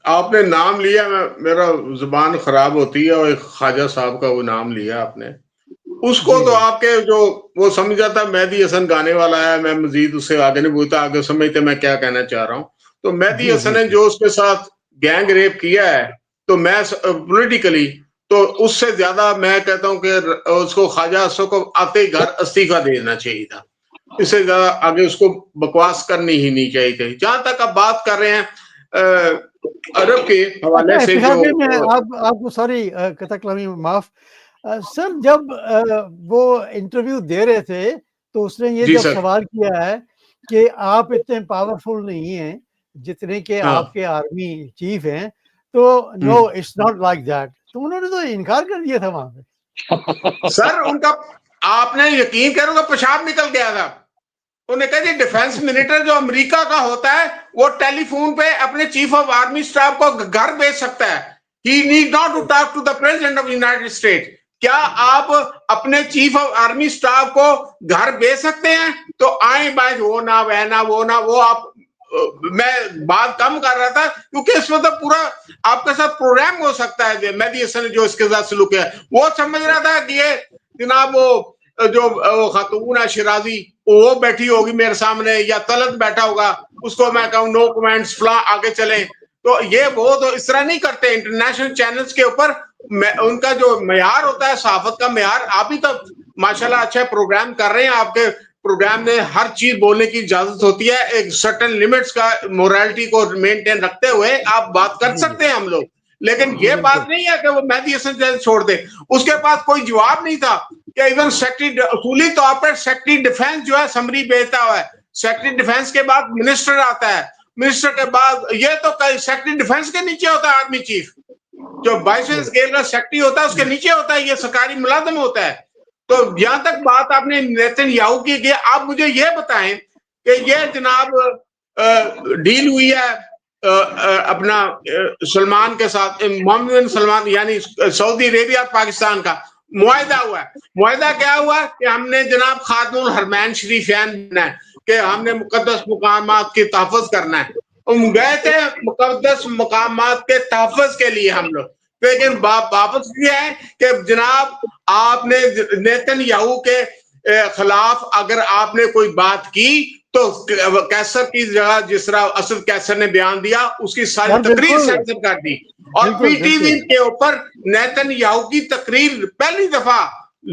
آپ نے نام لیا، میرا زبان خراب ہوتی ہے، اور خواجہ صاحب کا وہ نام لیا آپ نے. اس کو جی تو جی آپ کے جو وہ سمجھ جاتا مہدی حسن گانے والا ہے، میں مزید اس سے آگے نہیں بولتا، آگے سمجھتے میں کیا کہنا چاہ رہا ہوں. تو مہدی جی حسن جی نے جی جو اس کے ساتھ گینگ ریپ کیا ہے، تو میں پولیٹیکلی تو اس سے زیادہ میں کہتا ہوں کہ اس کو خواجہ صاحب کو آتے ہی گھر استعفیٰ دینا چاہیے تھا. اس سے زیادہ آگے اس کو بکواس کرنی ہی نہیں چاہیے تھی. جہاں تک آپ بات کر رہے ہیں عرب کے اچھا حوالے سے، افتخار جو بھائی، میں آپ کو سوری قطع کلامی معاف. سر جب وہ انٹرویو دے رہے تھے تو اس نے یہ جی جب سر، سوال کیا ہے کہ آپ اتنے پاورفل نہیں ہیں جتنے کہ ہاں، آپ کے آرمی چیف ہیں، تو نو اٹس ناٹ لائک دیٹ، تو انہوں نے تو انکار کر دیا تھا وہاں پہ. سر ان کا آپ نے یقین کرو گا پیشاب نکل گیا تھا. انہوں نے کہا جی ڈیفنس منسٹر جو امریکہ کا ہوتا ہے وہ ٹیلی فون پہ اپنے چیف آف آرمی اسٹاف کو گھر بھیج سکتا ہے. He need not to talk to the President of United State. کیا آپ اپنے چیف آف آرمی اسٹاف کو گھر بھیج سکتے ہیں؟ تو آئیں بائیں وہ نہ وہ آپ میں بات کم کر رہا تھا کیونکہ اس میں تو پورا آپ کے ساتھ پروگرام ہو سکتا ہے. مہدی حسن نے جو اس کے ساتھ سلوک کیا وہ سمجھ رہا تھا کہ یہ جناب وہ جو خاتون ہے شیرازی وہ بیٹھی ہوگی میرے سامنے یا طلعت بیٹھا ہوگا, اس کو میں کہوں نو کمنٹس فلاں آگے چلیں. تو یہ وہ تو اس طرح نہیں کرتے. انٹرنیشنل چینلز کے اوپر ان کا جو معیار ہوتا ہے صحافت کا معیار, آپ ہی تو ماشاءاللہ اچھا پروگرام کر رہے ہیں, آپ کے پروگرام میں ہر چیز بولنے کی اجازت ہوتی ہے, ایک سرٹن لمٹس کا موریلٹی کو مینٹین رکھتے ہوئے آپ بات کر سکتے ہیں ہم لوگ. لیکن یہ بات نہیں ہے کہ وہ مہدی حسن چھوڑ دے. اس کے پاس کوئی جواب نہیں تھا کہ ایون سیکرٹری اصولی طور پر سیکرٹری ڈیفنس جو ہے سمری بھیجتا ہوا ہے, سیکرٹری ڈیفنس کے بعد منسٹر آتا ہے, منسٹر کے بعد یہ تو سیکرٹری ڈیفنس کے نیچے ہوتا ہے آرمی چیف, جو وائس اسکیل کا سیکرٹری ہوتا ہے اس کے نیچے ہوتا ہے, یہ سرکاری ملازم ہوتا ہے. تو یہاں تک بات آپ نے نیتن یاہو کی کہ آپ مجھے یہ بتائیں کہ یہ جناب ڈیل ہوئی ہے اپنا سلمان کے ساتھ, محمد بن سلمان یعنی سعودی عربیہ پاکستان کا معاہدہ ہوا ہے. معاہدہ کیا ہوا کہ ہم نے جناب خاتم الحرمین شریفین بننا ہے کہ ہم نے مقدس مقامات کی تحفظ کرنا ہے. ہم گئے تھے مقدس مقامات کے تحفظ کے لیے ہم لوگ, لیکن واپس کیا ہے کہ جناب آپ نے نیتن یاہو کے خلاف اگر آپ نے کوئی بات کی تو کیسر کی جگہ جس طرح اسد کیسر نے بیان دیا اس کی ساری تقریر سینسر کر دی, اور پی ٹی وی کے اوپر نیتن یاہو کی تقریر پہلی دفعہ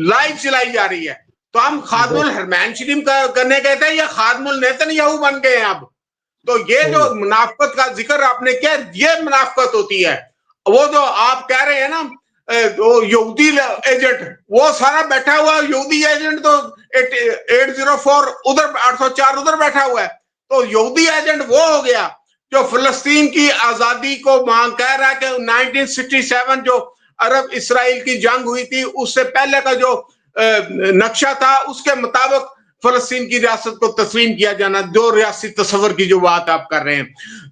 لائیو چلائی جا رہی ہے. تو ہم خادم الحرمین شریف کرنے گئے تھے یا خادم النیتن یاہو بن گئے ہیں اب. تو یہ جو منافقت کا ذکر آپ نے کیا, یہ منافقت ہوتی ہے. وہ جو آپ کہہ رہے ہیں نا یہودی ایجنٹ, وہ سارا بیٹھا ہوا یہودی ایجنٹ تو 804 ادھر 804 ادھر بیٹھا ہوا ہے. تو یہودی ایجنٹ وہ ہو گیا جو فلسطین کی آزادی کو مانگ کہہ رہا ہے کہ 1967 جو عرب اسرائیل کی جنگ ہوئی تھی اس سے پہلے کا جو نقشہ تھا اس کے مطابق فلسطین کی ریاست کو تسلیم کیا جانا, دو ریاستی تصور کی جو بات آپ کر رہے ہیں.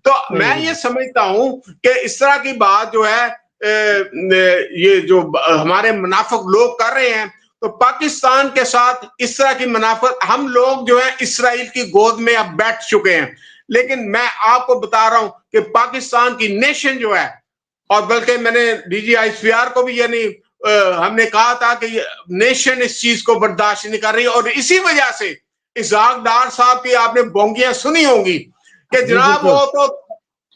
تو میں یہ سمجھتا ہوں کہ اس طرح کی بات جو ہے یہ جو ہمارے منافق لوگ کر رہے ہیں, تو پاکستان کے ساتھ اس طرح کی منافقت ہم لوگ جو ہیں اسرائیل کی گود میں اب بیٹھ چکے ہیں. لیکن میں آپ کو بتا رہا ہوں کہ پاکستان کی نیشن جو ہے, اور بلکہ میں نے ڈی جی آئی پی آر کو بھی یعنی ہم نے کہا تھا کہ نیشن اس چیز کو برداشت نہیں کر رہی, اور اسی وجہ سے اسحاق ڈار صاحب کی آپ نے بونگیاں سنی ہوں گی کہ جناب وہ تو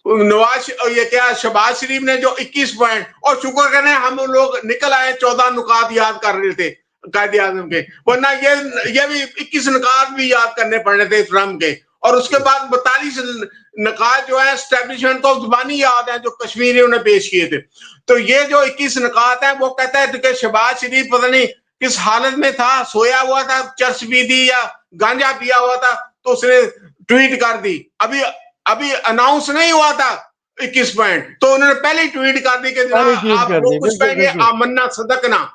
نواز یہ کیا شہباز شریف نے جو 21 پوائنٹ, اور شکر کریں ہم لوگ نکل آئے 14 نکات یاد کر رہے تھے قائد اعظم کے, ورنہ یہ بھی 21 نکات بھی یاد کرنے پڑنے تھے ٹرمپ کے, اور اس کے بعد 42 نکات جو ہے اسٹیبلشمنٹ کو زبانی یاد ہے جو کشمیریوں نے پیش کیے تھے. تو یہ جو 21 نکات ہیں وہ کہتا ہے کہ شہباز شریف پتہ نہیں کس حالت میں تھا, سویا ہوا تھا, چرس پی دی یا گانجا پیا ہوا تھا, تو اس نے ٹویٹ کر دی. ابھی اناؤنس نہیں ہوا تھا 21 پوائنٹ, تو انہوں نے پہلے ٹویٹ کر دی کہ جناب آپ جو کچھ کہیں گے آمنا صدقنا.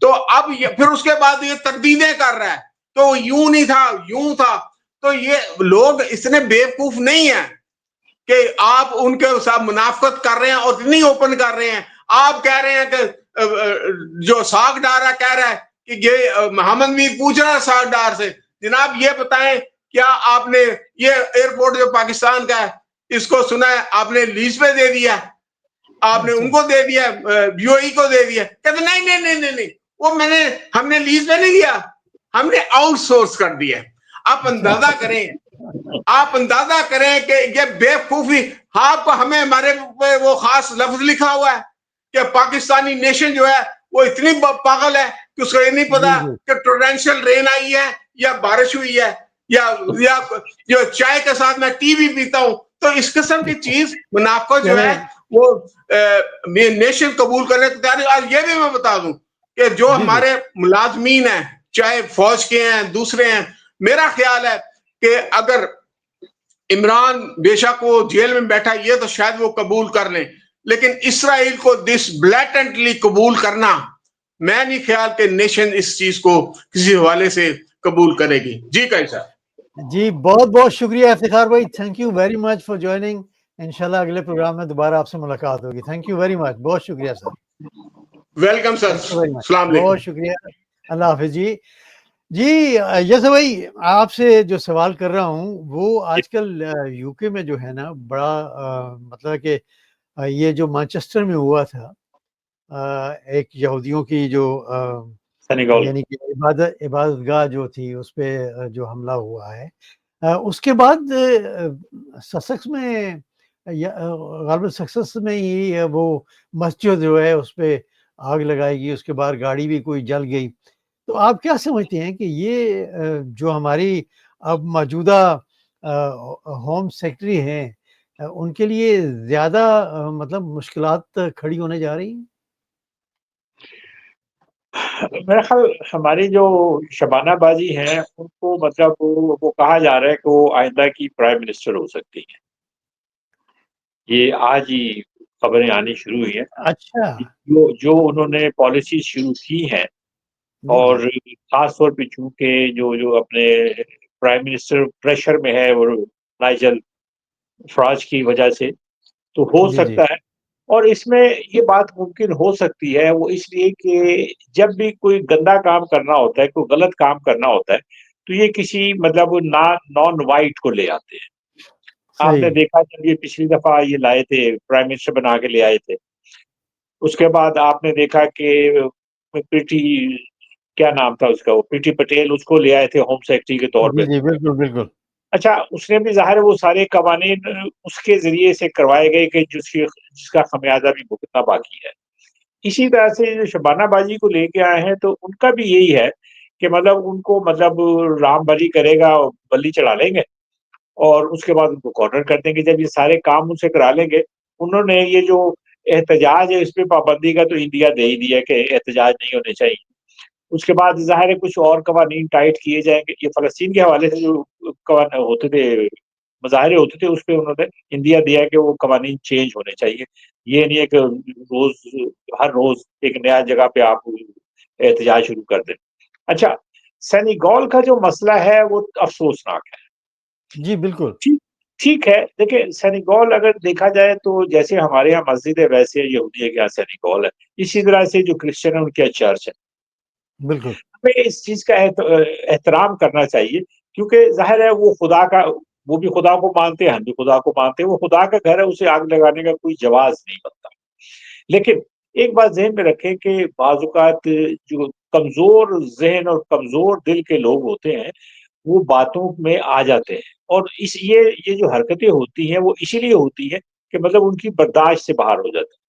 تو اب پھر اس کے بعد یہ تردیدیں کر رہا ہے, تو یوں نہیں تھا یوں تھا. تو یہ لوگ اتنے بیوقوف نہیں ہیں کہ آپ ان کے ساتھ منافقت کر رہے ہیں اور اتنی اوپن کر رہے ہیں. آپ کہہ رہے ہیں کہ جو ساگ ڈارا کہہ رہا ہے کہ یہ محمد میر پوچھ رہا ہے ساگ ڈار سے, جناب یہ بتائیں کیا آپ نے یہ ایئرپورٹ جو پاکستان کا ہے اس کو سنا ہے آپ نے لیز پہ دے دیا, آپ نے ان کو دے دیا, یو اے ای کو دے دیا؟ کہتے نہیں وہ ہم نے لیز پہ نہیں دیا, ہم نے آؤٹ سورس کر دیا. آپ اندازہ کریں کہ یہ بے وقوفی. آپ کو ہمیں ہمارے وہ خاص لفظ لکھا ہوا ہے کہ پاکستانی نیشن جو ہے وہ اتنی پاگل ہے کہ اس کو یہ نہیں پتا کہ ٹورینشل رین آئی ہے یا بارش ہوئی ہے یا جو چائے کے ساتھ میں ٹی وی پیتا ہوں. تو اس قسم کی چیز منافقت جو ہے وہ نیشن قبول کرنے کی تیاری. آج یہ بھی میں بتا دوں کہ جو ہمارے ملازمین ہیں چاہے فوج کے ہیں دوسرے ہیں, میرا خیال ہے کہ اگر عمران بے شک وہ جیل میں بیٹھا یہ تو شاید وہ قبول کر لیں, لیکن اسرائیل کو دس بلیٹنٹلی قبول کرنا میں نہیں خیال کہ نیشن اس چیز کو کسی حوالے سے قبول کرے گی. جی کیسا جی بہت بہت شکریہ افتخار بھائی, thank you very much for joining. انشاءاللہ اگلے پروگرام میں دوبارہ آپ سے ملاقات ہوگی. تھینک یو ویری مچ, بہت شکریہ سر. ویلکم سر, السلام علیکم. بہت شکریہ, اللہ حافظ جی. جی یس بھائی، آپ سے جو سوال کر رہا ہوں وہ آج کل یوکے میں جو ہے نا بڑا مطلب کہ یہ جو مانچسٹر میں ہوا تھا، ایک یہودیوں کی جو سینیگال یعنی کہ عبادت گاہ جو تھی اس پہ جو حملہ ہوا ہے، اس کے بعد سسکس میں غالباً سکسس میں ہی وہ مسجد جو ہے اس پہ آگ لگائی گئی، اس کے بعد گاڑی بھی کوئی جل گئی. تو آپ کیا سمجھتے ہیں کہ یہ جو ہماری اب موجودہ ہوم سیکرٹری ہیں، ان کے لیے زیادہ مطلب مشکلات کھڑی ہونے جا رہی ہیں؟ میرا خیال ہماری جو شبانہ بازی ہیں ان کو مطلب وہ کہا جا رہا ہے کہ وہ آئندہ کی پرائم منسٹر ہو سکتی ہیں. یہ آج ہی خبریں آنی شروع ہوئی ہیں. اچھا. جو انہوں نے پالیسیز شروع کی ہیں، جی اور جی خاص طور پہ چونکہ جو اپنے پرائم منسٹر پریشر میں ہے وہ نائجل فراج کی وجہ سے، تو ہو جی جی سکتا ہے. اور اس میں یہ بات ممکن ہو سکتی ہے وہ اس لیے کہ جب بھی کوئی گندا کام کرنا ہوتا ہے، کوئی غلط کام کرنا ہوتا ہے، تو یہ کسی مطلب نان وائٹ کو لے آتے ہیں. آپ نے صحیح. دیکھا جب یہ پچھلی دفعہ یہ لائے تھے، پرائم منسٹر بنا کے لے آئے تھے، اس کے بعد آپ نے دیکھا کہ پریٹی، کیا نام تھا اس کا، وہ پریٹی پٹیل، اس کو لے آئے تھے ہوم سیکرٹری کے طور جی پہ. جی بالکل بالکل. اچھا، اس نے بھی ظاہر وہ سارے قوانین اس کے ذریعے سے کروائے گئے کہ جس کا خمیازہ بھی بھگتنا باقی ہے. اسی طرح سے جو شبانہ بازی کو لے کے آئے ہیں تو ان کا بھی یہی ہے کہ مطلب ان کو مطلب رام بلی کرے گا، بلی چڑھا لیں گے اور اس کے بعد ان کو کارنر کر دیں گے. جب یہ سارے کام ان سے کرا لیں گے، انہوں نے یہ جو احتجاج ہے اس پہ پابندی کا تو انڈیا دے ہی دیا کہ احتجاج نہیں ہونے چاہیے. اس کے بعد ظاہر ہے کچھ اور قوانین ٹائٹ کیے جائیں گے. یہ فلسطین کے حوالے سے جو ہوتے تھے، مظاہرے ہوتے تھے، اس پہ انہوں نے انڈیا دیا کہ وہ قوانین چینج ہونے چاہیے. یہ نہیں ہے کہ ہر روز ایک نیا جگہ پہ آپ احتجاج شروع کر دیں. اچھا، سینیگال کا جو مسئلہ ہے وہ افسوسناک ہے. جی بالکل. ٹھیک ہے، دیکھیں سینیگال اگر دیکھا جائے تو جیسے ہمارے یہاں مسجد ہے ویسے یہودی کے یہاں سینیگال ہے. اسی طرح سے جو کرسچن ہے ان کے یہاں چرچ ہے. بالکل. ہمیں اس چیز کا احترام کرنا چاہیے، کیونکہ ظاہر ہے وہ خدا کا، وہ بھی خدا کو مانتے ہیں، ہم بھی خدا کو مانتے ہیں. وہ خدا کا گھر ہے، اسے آگ لگانے کا کوئی جواز نہیں بنتا. لیکن ایک بات ذہن میں رکھیں کہ بعض اوقات جو کمزور ذہن اور کمزور دل کے لوگ ہوتے ہیں وہ باتوں میں آ جاتے ہیں، اور یہ جو حرکتیں ہوتی ہیں وہ اسی لیے ہوتی ہیں کہ مطلب ان کی برداشت سے باہر ہو جاتے ہیں.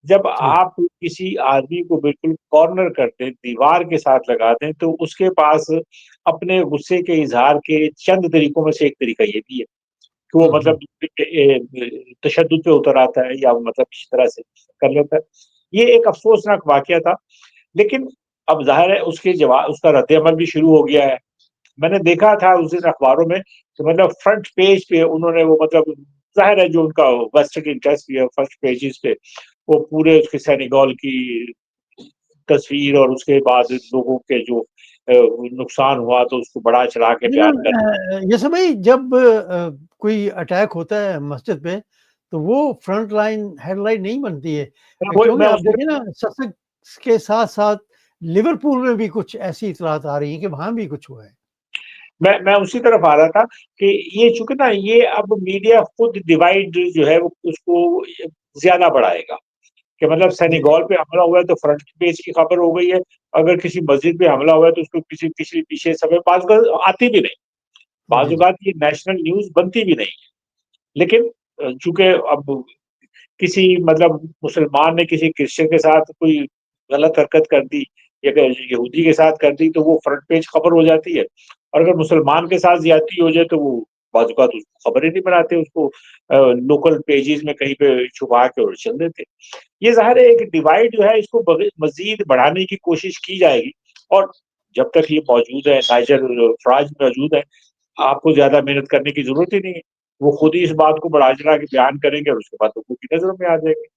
جب ٹھیک. آپ کسی آدمی کو بالکل کارنر کرتے، دیوار کے ساتھ لگا دیں، تو اس کے پاس اپنے غصے کے اظہار کے چند طریقوں میں سے ایک طریقہ یہ بھی ہے کہ وہ ہوں. مطلب تشدد پہ اتر آتا ہے یا مطلب اس طرح سے کر لیتا ہے. یہ ایک افسوسناک واقعہ تھا، لیکن اب ظاہر ہے اس کے جواب، اس کا رد عمل بھی شروع ہو گیا ہے. میں نے دیکھا تھا اس دن اخباروں میں کہ مطلب فرنٹ پیج پہ انہوں نے وہ مطلب ظاہر ہے جو ان کا ویسٹڈ انٹرسٹ بھی ہے، فرسٹ پیجز پہ وہ پورے اس کے سینیگال کی تصویر اور اس کے بعد لوگوں کے جو نقصان ہوا تو اس کو بڑا چڑھا کے بیان کر. یہ سب بھائی جب کوئی اٹیک ہوتا ہے مسجد پہ تو وہ فرنٹ لائن ہیڈ لائن نہیں بنتی ہے، کیونکہ میں آپ اسی دیکھیں نا سسکس کے ساتھ ساتھ لیورپول میں بھی کچھ ایسی اطلاعات آ رہی ہیں کہ وہاں بھی کچھ ہوا ہے. میں اسی طرف آ رہا تھا کہ یہ چونکہ نا یہ اب میڈیا خود ڈیوائڈ جو ہے وہ اس کو زیادہ بڑھائے گا کہ مطلب جی سینیگال پہ حملہ ہوا ہے تو فرنٹ پیج کی خبر ہو گئی ہے، اگر کسی مسجد پہ حملہ ہوا ہے تو اس کو کسی پچھلی پیچھے سب بعض اوقات آتی بھی نہیں، بعض جی جی اوقات یہ نیشنل نیوز بنتی بھی نہیں ہے. لیکن چونکہ اب کسی مطلب مسلمان نے کسی کرسچن کے ساتھ کوئی غلط حرکت کر دی یا یہودی کے ساتھ کر دی تو وہ فرنٹ پیج خبر ہو جاتی ہے، اور اگر مسلمان کے ساتھ زیادتی ہو جائے تو وہ بعض اوقات اس کو خبریں نہیں بناتے، اس کو لوکل پیجز میں کہیں پہ چھپا کے اور چل دیتے. یہ ظاہر ہے ایک ڈیوائڈ جو ہے اس کو مزید بڑھانے کی کوشش کی جائے گی، اور جب تک یہ موجود ہے، نائجر فراج موجود ہے، آپ کو زیادہ محنت کرنے کی ضرورت ہی نہیں ہے. وہ خود ہی اس بات کو بڑھا چڑھا کے بیان کریں گے اور اس کے بعد لوگوں کی نظروں میں آ جائے گا.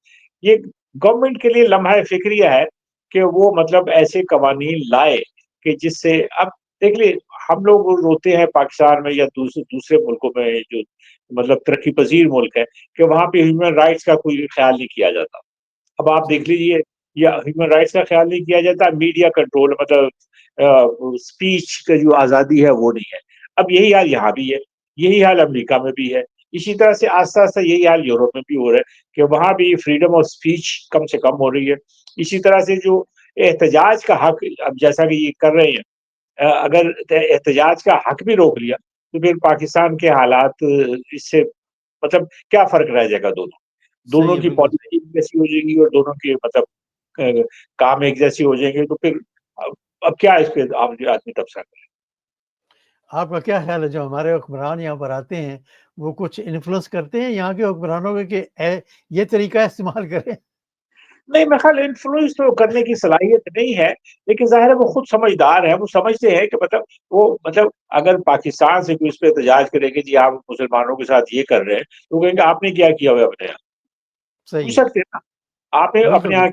یہ گورنمنٹ کے لیے لمحہ فکریہ ہے کہ وہ مطلب ایسے قوانین لائے کہ جس سے اب دیکھ لیے ہم لوگ روتے ہیں پاکستان میں یا دوسرے ملکوں میں جو مطلب ترقی پذیر ملک ہے کہ وہاں پہ ہیومن رائٹس کا کوئی خیال نہیں کیا جاتا. اب آپ جی دیکھ لیجئے، یا ہیومن رائٹس کا خیال نہیں کیا جاتا، میڈیا کنٹرول مطلب اسپیچ کا جو آزادی ہے وہ نہیں ہے. اب یہی حال یہاں بھی ہے, یہی حال امریکہ میں بھی ہے, اسی طرح سے آہستہ آہستہ یہی حال یورپ میں بھی ہو رہا ہے کہ وہاں بھی فریڈم آف اسپیچ کم سے کم ہو رہی ہے. اسی طرح سے جو احتجاج کا حق, اب جیسا کہ یہ کر رہے ہیں, اگر احتجاج کا حق بھی روک لیا تو پھر پاکستان کے حالات اس سے مطلب کیا فرق رہ جائے گا. دونوں صحیح ہے کی بالکل. پالیسی ایک جیسی ہو جائے گی اور دونوں کے مطلب کام ایک جیسی ہو جائیں گے, تو پھر اب کیا اس پہ آدمی تبصرہ کرے. آپ کا کیا خیال ہے جو ہمارے حکمران یہاں پر آتے ہیں وہ کچھ انفلوئنس کرتے ہیں یہاں کے حکمرانوں کے کہ یہ طریقہ استعمال کریں؟ نہیں, میرا خیال انفلوئنس تو کرنے کی صلاحیت نہیں ہے, لیکن ظاہر ہے وہ خود سمجھدار ہیں, وہ سمجھتے ہیں کہ مطلب اگر پاکستان سے کوئی اس پہ احتجاج کرے کہ جی آپ مسلمانوں کے ساتھ یہ کر رہے ہیں, تو کہیں گے آپ نے کیا کیا ہوا اپنے یہاں. صحیح پوچھ ہے, سکتے ہیں نا آپ نے اپنے بالکل یہاں.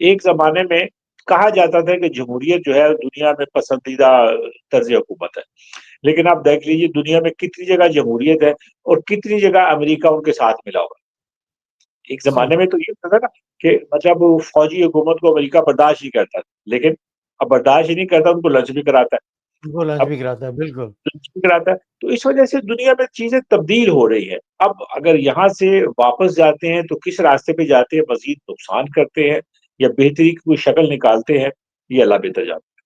ایک زمانے میں کہا جاتا تھا کہ جمہوریت جو ہے دنیا میں پسندیدہ طرز حکومت ہے, لیکن آپ دیکھ لیجیے دنیا میں کتنی جگہ جمہوریت ہے اور کتنی جگہ امریکہ ان کے ساتھ ملا ہوا ہے. ایک صحیح زمانے میں تو یہ ہوتا تھا نا کہ مطلب فوجی حکومت کو امریکہ برداشت نہیں کرتا, لیکن اب برداشت ہی نہیں کرتا, ان کو لنچ بھی کراتا ہے. وہ لنچ اب بھی کراتا ہے, بالکل. لنچ بھی کراتا ہے, تو اس وجہ سے دنیا میں چیزیں تبدیل ہو رہی ہیں. اب اگر یہاں سے واپس جاتے ہیں تو کس راستے پہ جاتے ہیں, مزید نقصان کرتے ہیں یا بہتری کی کوئی شکل نکالتے ہیں, یہ اللہ بہتر جانتا ہے.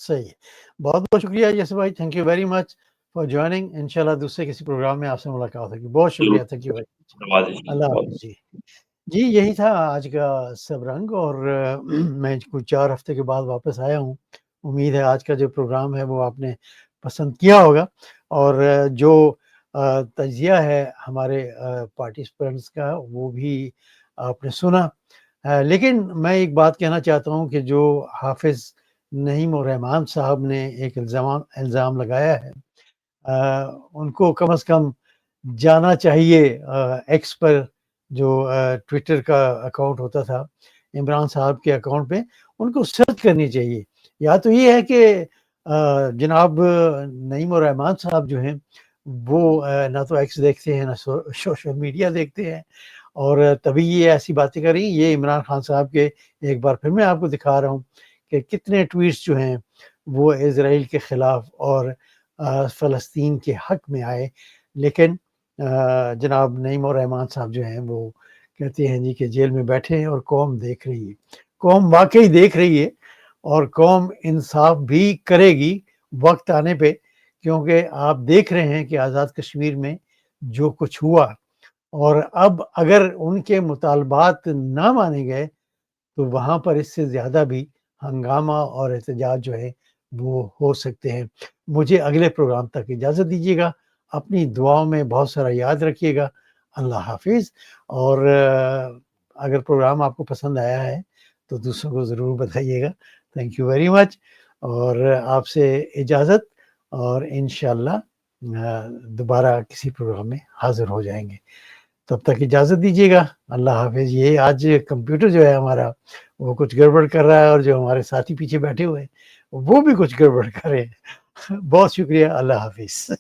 صحیح ہے. بہت بہت شکریہ یاسر بھائی, thank you very much for joining. انشاءاللہ دوسرے کسی پروگرام میں آپ سے ملاقات ہوگی. بہت شکریہ, تھینک یو ویری مچ. نوازش اللہ حافظ. جی جی, یہی تھا آج کا سب رنگ, اور میں کچھ 4 ہفتے کے بعد واپس آیا ہوں. امید ہے آج کا جو پروگرام ہے وہ آپ نے پسند کیا ہوگا, اور جو تجزیہ ہے ہمارے پارٹیسپینٹس کا وہ بھی آپ نے سنا. لیکن میں ایک بات کہنا چاہتا ہوں کہ جو حافظ نعیم الرحمان صاحب نے ایک الزام لگایا ہے, ان کو کم از کم جانا چاہیے ایکس پر, جو ٹویٹر کا اکاؤنٹ ہوتا تھا عمران صاحب کے اکاؤنٹ پہ, ان کو سرچ کرنی چاہیے. یا تو یہ ہے کہ جناب نعیم الرحمان صاحب جو ہیں وہ نہ تو ایکس دیکھتے ہیں نہ سوشل میڈیا دیکھتے ہیں, اور تبھی یہ ایسی باتیں کر رہی ہیں. یہ عمران خان صاحب کے ایک بار پھر میں آپ کو دکھا رہا ہوں کہ کتنے ٹویٹس جو ہیں وہ اسرائیل کے خلاف اور فلسطین کے حق میں آئے. لیکن جناب نعیم الرحمان صاحب جو ہیں وہ کہتے ہیں جی کہ جیل میں بیٹھے ہیں اور قوم دیکھ رہی ہے. قوم واقعی دیکھ رہی ہے, اور قوم انصاف بھی کرے گی وقت آنے پہ, کیونکہ آپ دیکھ رہے ہیں کہ آزاد کشمیر میں جو کچھ ہوا, اور اب اگر ان کے مطالبات نہ مانے گئے تو وہاں پر اس سے زیادہ بھی ہنگامہ اور احتجاج جو ہے وہ ہو سکتے ہیں. مجھے اگلے پروگرام تک اجازت دیجیے گا. اپنی دعاؤں میں بہت سارا یاد رکھیے گا. اللہ حافظ. اور اگر پروگرام آپ کو پسند آیا ہے تو دوسروں کو ضرور بتائیے گا. تھینک یو ویری مچ, اور آپ سے اجازت, اور انشاءاللہ دوبارہ کسی پروگرام میں حاضر ہو جائیں گے. تب تک اجازت دیجیے گا. اللہ حافظ. یہ آج کمپیوٹر جو ہے ہمارا وہ کچھ گڑبڑ کر رہا ہے, اور جو ہمارے ساتھی پیچھے بیٹھے ہوئے ہیں وہ بھی کچھ گڑبڑ کر رہے ہیں. بہت شکریہ. اللہ حافظ.